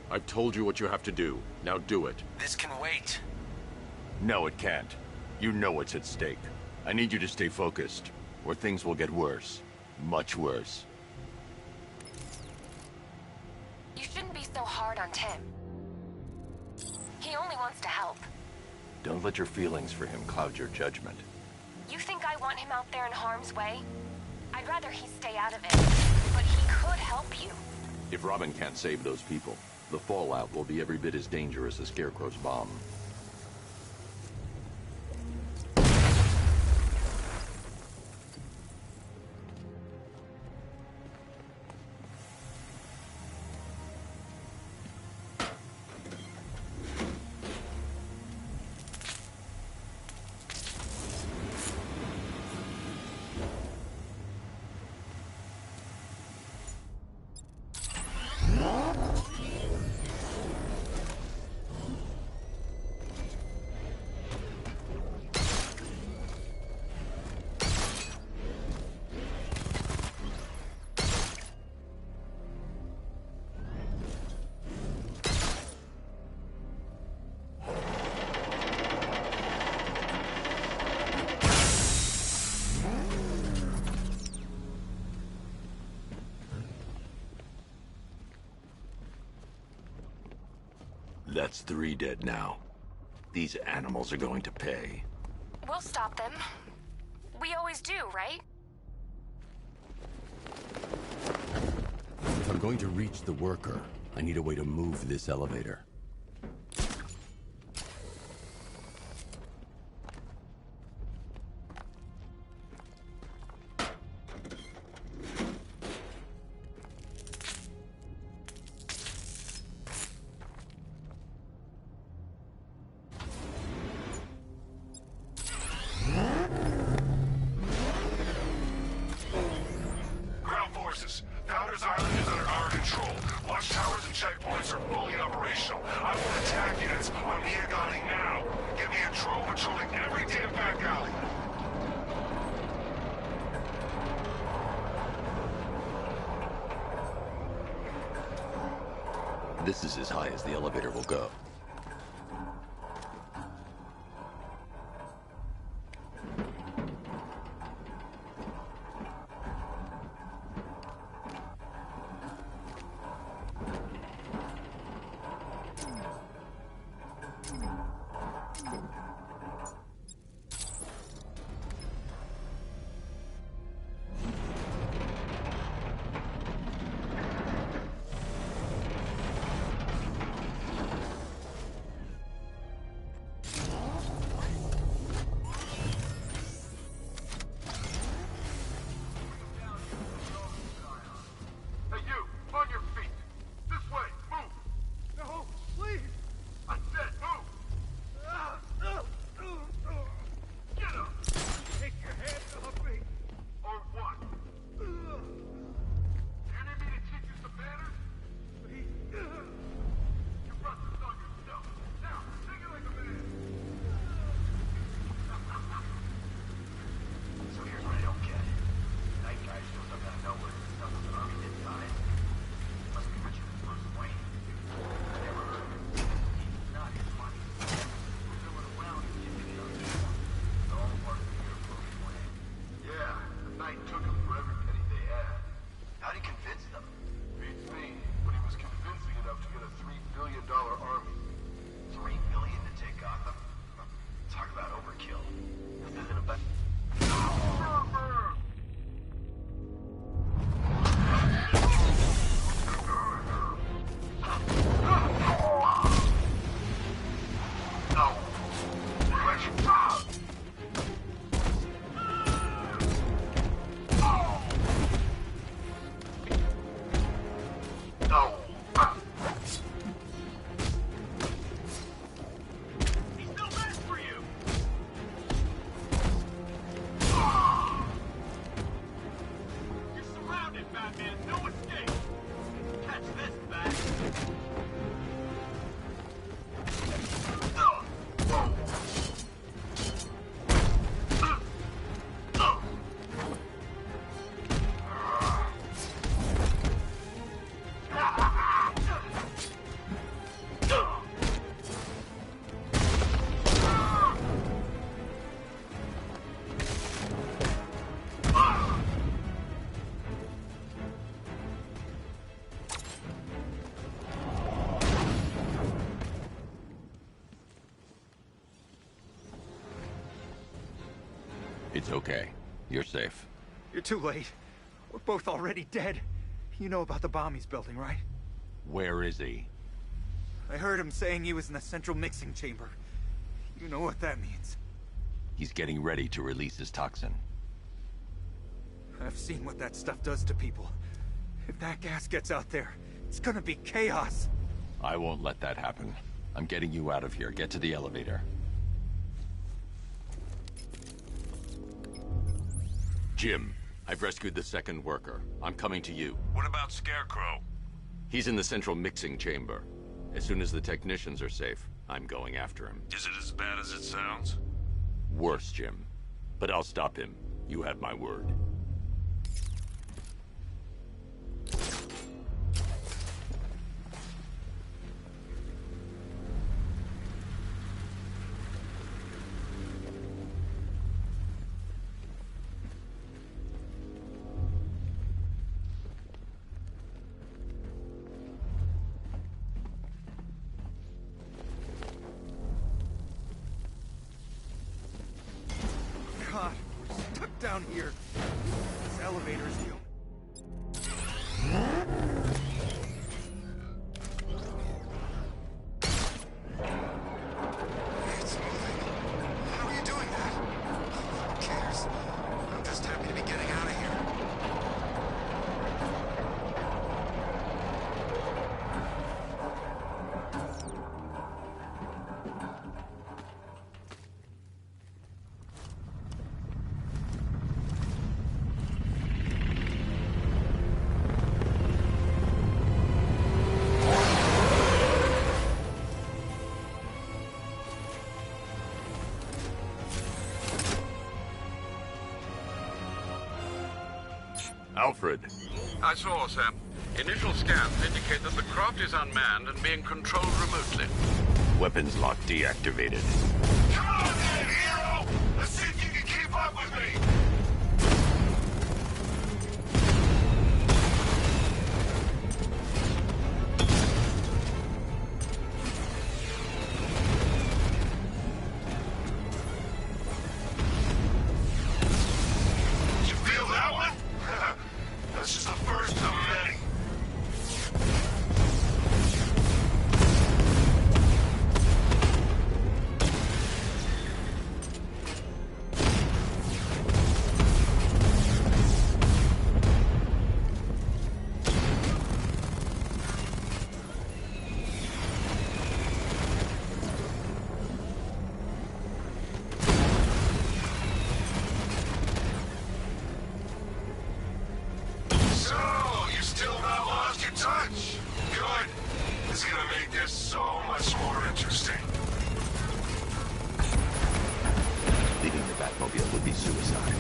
I've told you what you have to do. Now do it. This can wait. No, it can't. You know what's at stake. I need you to stay focused, or things will get worse. Much worse. You shouldn't be so hard on Tim. He only wants to help. Don't let your feelings for him cloud your judgment. You think I want him out there in harm's way? I'd rather he stay out of it. But he could help you. If Robin can't save those people, the fallout will be every bit as dangerous as Scarecrow's bomb. That's 3 dead now. These animals are going to pay. We'll stop them. We always do, right? If I'm going to reach the worker, I need a way to move this elevator. Ground forces, Founders Island is under our control. Watchtowers and checkpoints are fully operational. I want attack units on Miagani now. Get me a drone patrolling every damn back alley. This is as high as the elevator will go. It's okay. You're safe. You're too late. We're both already dead. You know about the bomb he's building, right? Where is he? I heard him saying he was in the central mixing chamber. You know what that means. He's getting ready to release his toxin. I've seen what that stuff does to people. If that gas gets out there, it's gonna be chaos. I won't let that happen. I'm getting you out of here. Get to the elevator. Jim, I've rescued the second worker. I'm coming to you. What about Scarecrow? He's in the central mixing chamber. As soon as the technicians are safe, I'm going after him. Is it as bad as it sounds? Worse, Jim. But I'll stop him. You have my word. God, we're stuck down here. This elevator's the It's moving. How are you doing that? Who cares? I'm just happy to be getting out of here. Alfred. I saw, Sam. Initial scans indicate that the craft is unmanned and being controlled remotely. Weapons lock deactivated. Come on then, hero! Let's see if you can keep up with me! You feel that one? That's just the first of many. So, you still not lost your touch? Good. This is gonna make this so much more interesting. Leaving the Batmobile would be suicide.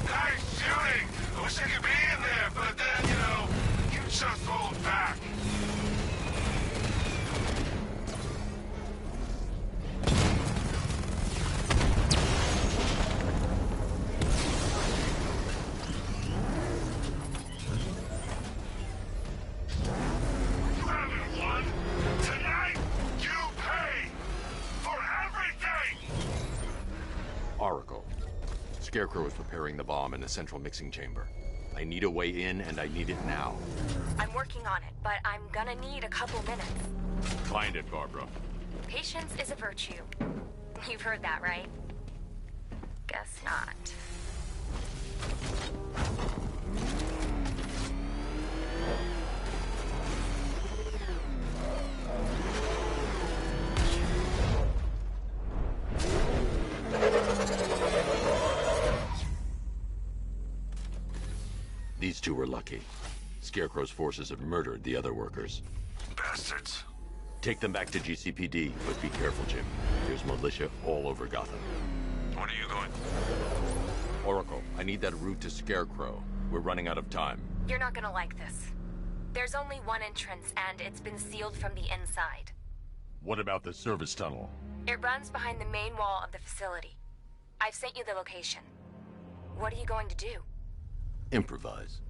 Nice shooting! I wish I could be in there, but then, you know, you just hold back. You haven't won. Tonight, you pay for everything! Oracle. Scarecrow is preparing the bomb in the central mixing chamber. I need a way in, and I need it now. I'm working on it, but I'm gonna need a couple minutes. Find it, Barbara. Patience is a virtue. You've heard that, right? Guess not. These two were lucky. Scarecrow's forces have murdered the other workers. Bastards. Take them back to GCPD, but be careful, Jim. There's militia all over Gotham. What are you going? Oracle, I need that route to Scarecrow. We're running out of time. You're not gonna like this. There's only one entrance, and it's been sealed from the inside. What about the service tunnel? It runs behind the main wall of the facility. I've sent you the location. What are you going to do? Improvise.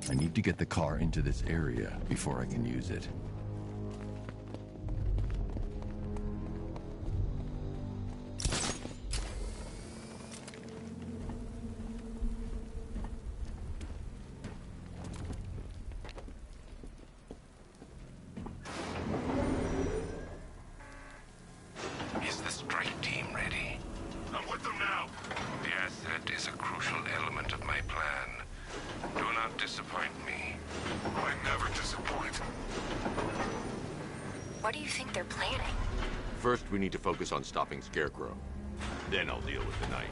I need to get the car into this area before I can use it. Is the strike team ready? I'm with them now. The asset is a crucial element of my plan. Do not disappoint me. I never disappoint. What do you think they're planning? First, we need to focus on stopping Scarecrow. Then I'll deal with the Knight.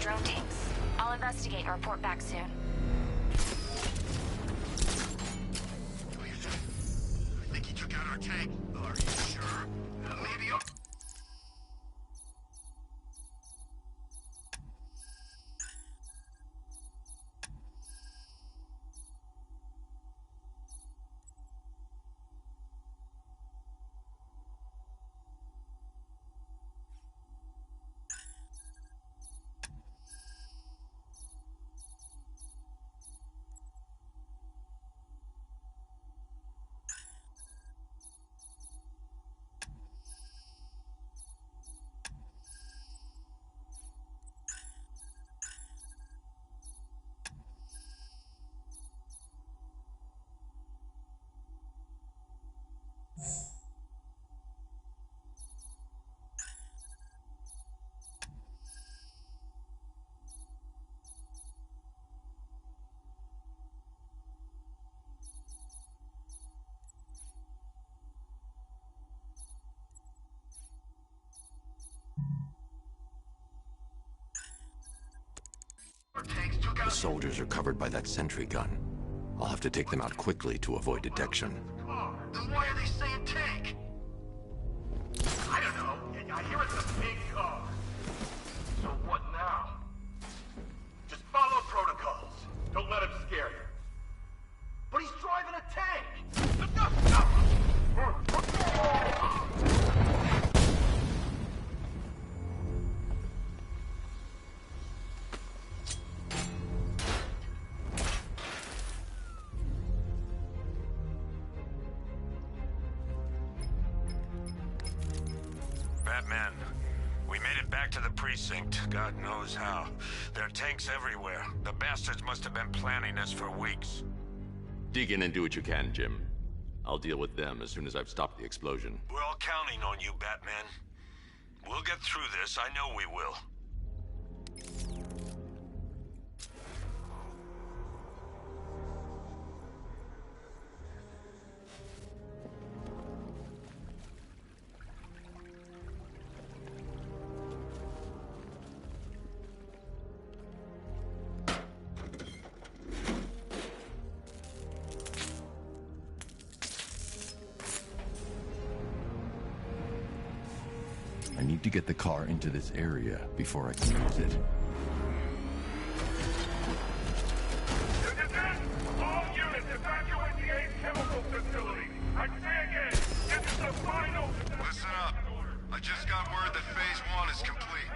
Drone tanks. I'll investigate and report back soon. I think he took out our tank. Are you sure? Maybe I'll... The soldiers are covered by that sentry gun. I'll have to take them out quickly to avoid detection. Then why are they saying tank? I don't know. I hear it's a big car. So what now? Just follow protocols. Don't let him scare you. But he's driving a tank! Batman, we made it back to the precinct. God knows how. There are tanks everywhere. The bastards must have been planning this for weeks. Dig in and do what you can, Jim. I'll deal with them as soon as I've stopped the explosion. We're all counting on you, Batman. We'll get through this. I know we will. I need to get the car into this area before I can use it. All units evacuate the Ace Chemical Facility. I say again, this is the final... Listen up. I just got word that Phase 1 is complete.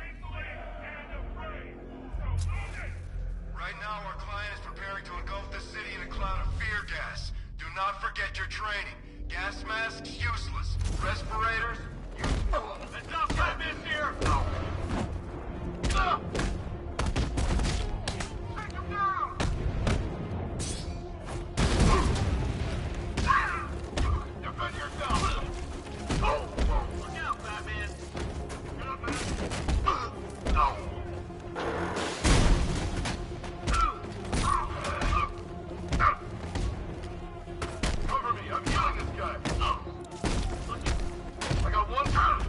Right now, our client is preparing to engulf the city in a cloud of fear gas. Do not forget your training. Gas masks, useless. Respirators, enough time in here! Take him down! Defend yourself! Look out, Batman! Get up, man! Cover me, I'm healing this guy! I got one turn!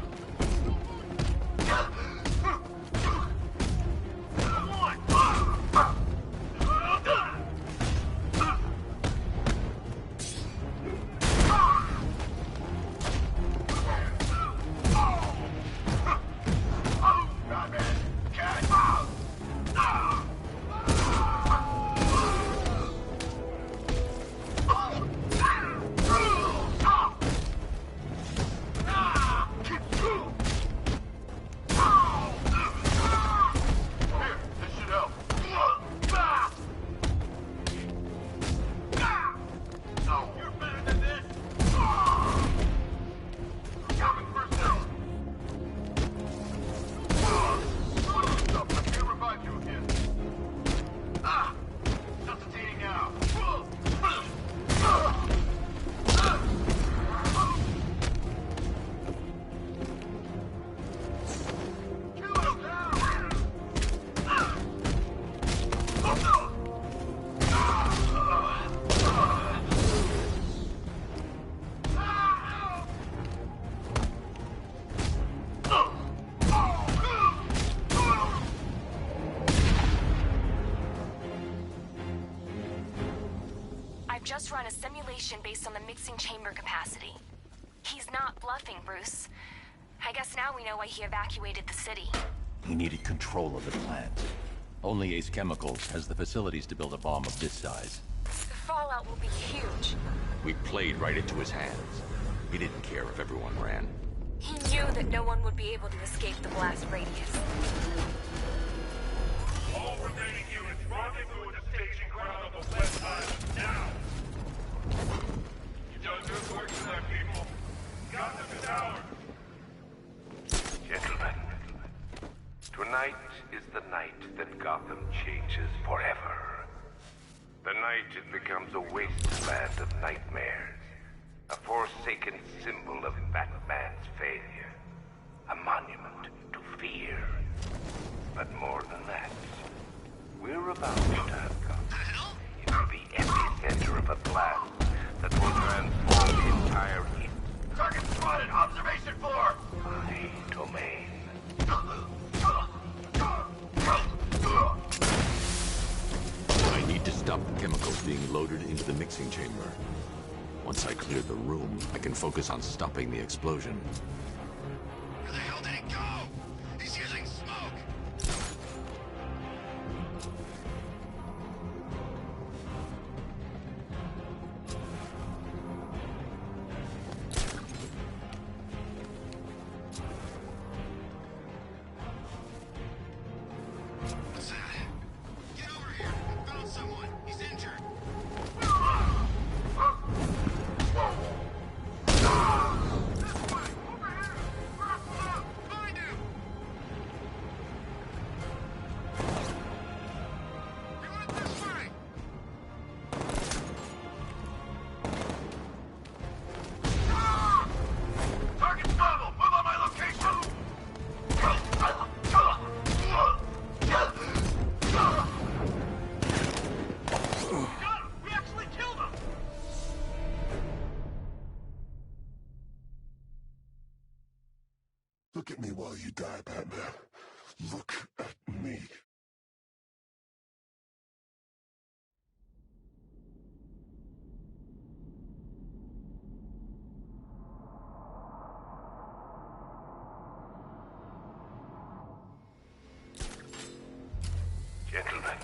Just run a simulation based on the mixing chamber capacity. He's not bluffing, Bruce. I guess now we know why he evacuated the city. He needed control of the plant. Only Ace Chemicals has the facilities to build a bomb of this size. The fallout will be huge. We played right into his hands. He didn't care if everyone ran. He knew that no one would be able to escape the blast radius. All remaining units, rendezvous at the staging ground on the west island, now! You've done good work for that, people. Gotham is ours! Gentlemen, tonight is the night that Gotham changes forever. The night it becomes a wasteland of nightmares, a forsaken symbol of Batman's failure, a monument to fear. But more than that, we're about to turn Gotham into the epicenter of a blast that will transform the entire East. Target spotted! Observation floor! My domain. I need to stop the chemicals being loaded into the mixing chamber. Once I clear the room, I can focus on stopping the explosion. Where the hell did he go? He's using smoke! What's that? Get over here! Found someone! He's injured! Target stable! Move on my location! Got him! We actually killed him! Look at me while you die, Batman. Look at me. Gentlemen,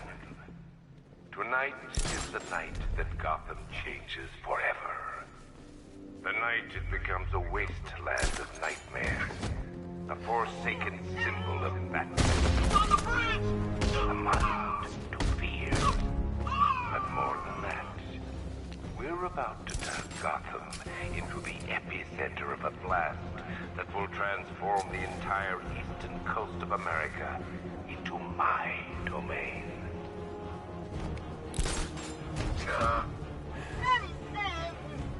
tonight is the night that Gotham changes forever. The night it becomes a wasteland of nightmares, a forsaken symbol of Batman, a monument to fear. But more than that, we're about to turn Gotham into epicenter of a blast that will transform the entire eastern coast of America into my domain.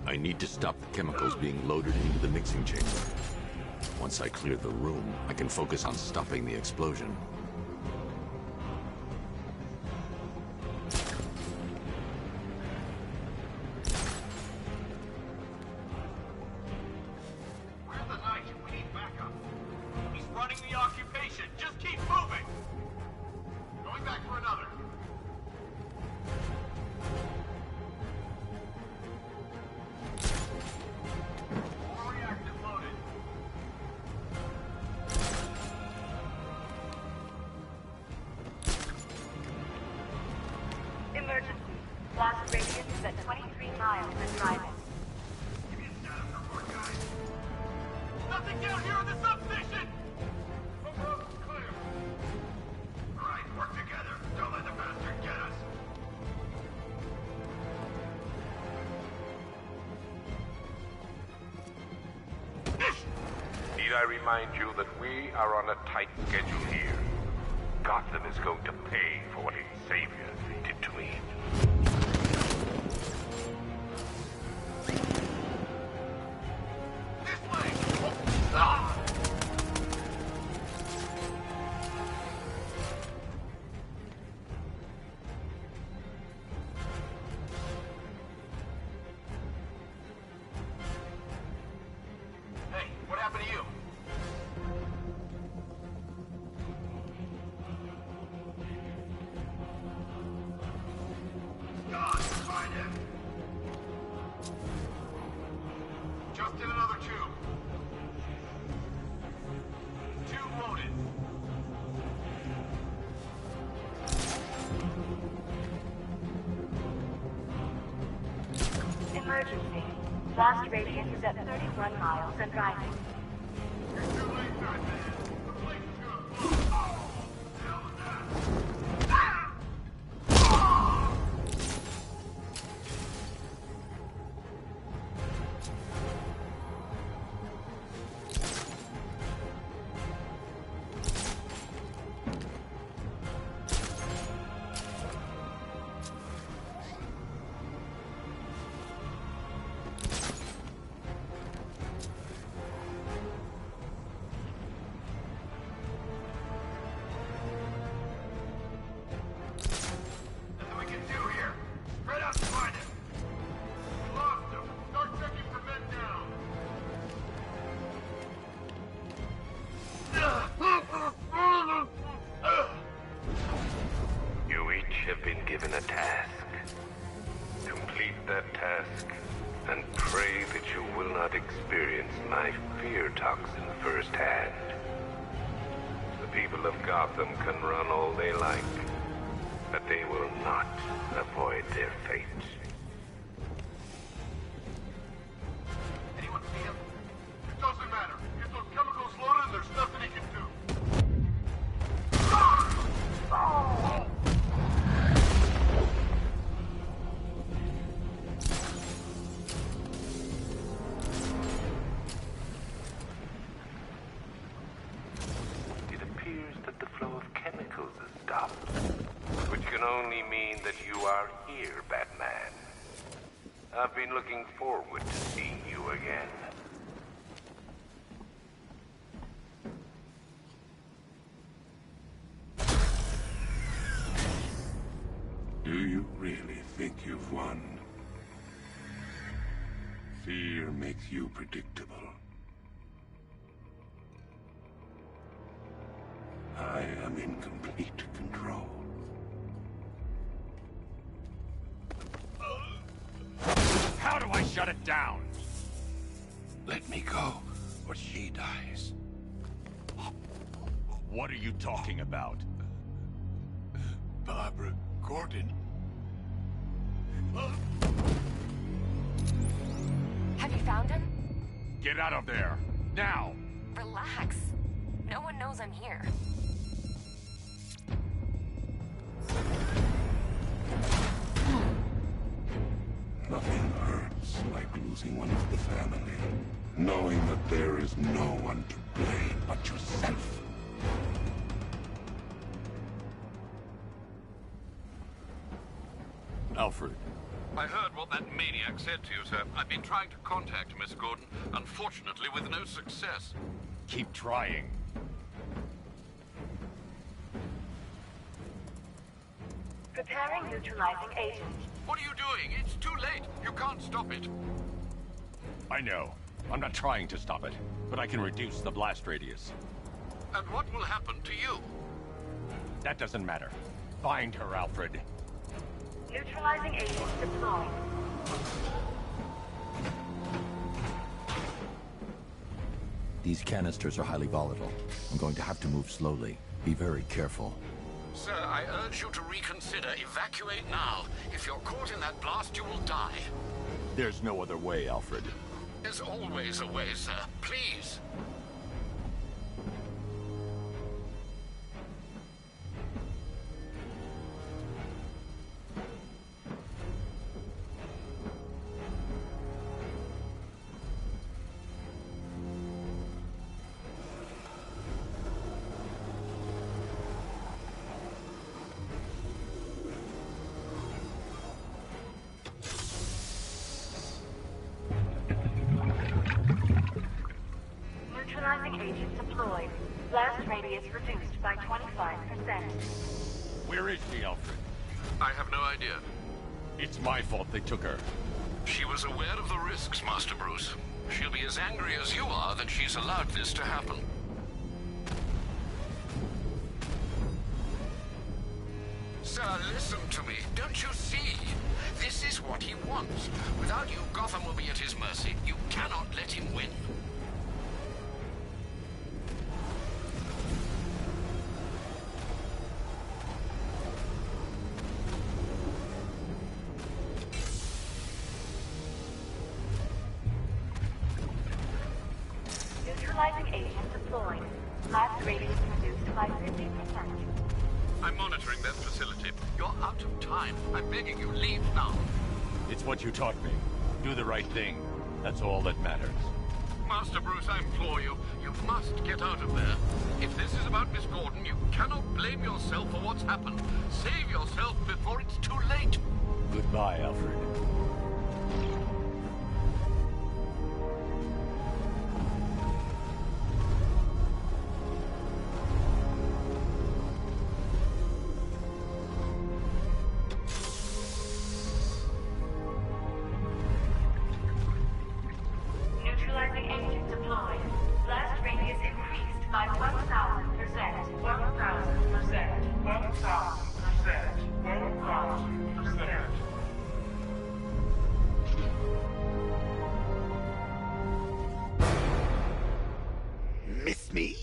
I need to stop the chemicals being loaded into the mixing chamber. Once I clear the room, I can focus on stopping the explosion. Where's the knight? We need backup. He's running the occupation. Just keep moving. Going back for another. More reactor loaded. Emergency. Blast radius is at 23 miles and driving. Nothing down here in the substation! The road's clear. All right, work together. Don't let the bastard get us. Need I remind you that we are on a tight schedule here? Gotham is going to pay for what its savior did to me. Hey, what happened to you? God, find him! Just did another two. Two loaded. Emergency. Blast radius is at 31 miles and driving. You're too late, Batman. The place is gonna blow. Oh, hell with that. Ah! Nothing we can do here. Spread out and find him. We lost him. Start checking for men down. You each have been given a task. Complete that task, and pray that you will not experience my fear toxin firsthand. The people of Gotham can run all they like, but they will not avoid their fate. Anyone see him? It doesn't matter. Get those chemicals loaded and there's nothing he can do. It appears that the flow of chemicals has stopped, which can only mean that you are here, Batman. I've been looking forward to seeing you again. Do you really think you've won? Fear makes you predictable. I am in complete control. How do I shut it down? Let me go, or she dies. What are you talking about? Barbara Gordon. Have you found him? Get out of there! Now! Relax. No one knows I'm here. Nothing hurts like losing one of the family. knowing that there is no one to blame but yourself. Alfred. I heard what that maniac said to you, sir. I've been trying to contact Miss Gordon, unfortunately with no success. Keep trying. Preparing neutralizing agent. What are you doing? It's too late. You can't stop it. I know. I'm not trying to stop it, but I can reduce the blast radius. And what will happen to you? That doesn't matter. Find her, Alfred. Neutralizing agent deployed. These canisters are highly volatile. I'm going to have to move slowly. Be very careful. Sir, I urge you to reconsider. Evacuate now. If you're caught in that blast, you will die. There's no other way, Alfred. There's always a way, sir. Please. Neutralizing agent deployed. Blast radius reduced by 25%. Where is she, Alfred? I have no idea. It's my fault they took her. She was aware of the risks, Master Bruce. She'll be as angry as you are that she's allowed this to happen. Sir, listen to me. Don't you see? This is what he wants. Without you, Gotham will be at his mercy. You cannot let him win. Neutralizing agent deployed. Blast radius reduced by 50%. I'm monitoring that facility. You're out of time. I'm begging you, leave now. It's what you taught me. Do the right thing. That's all that matters. Master Bruce, I implore you, you must get out of there. If this is about Miss Gordon, you cannot blame yourself for what's happened. Save yourself before it's too late. Goodbye, Alfred. Neutralizing agent deployed. Blast radius increased by 1,000%. 1,000%. 1,000%. 1,000%. Miss me?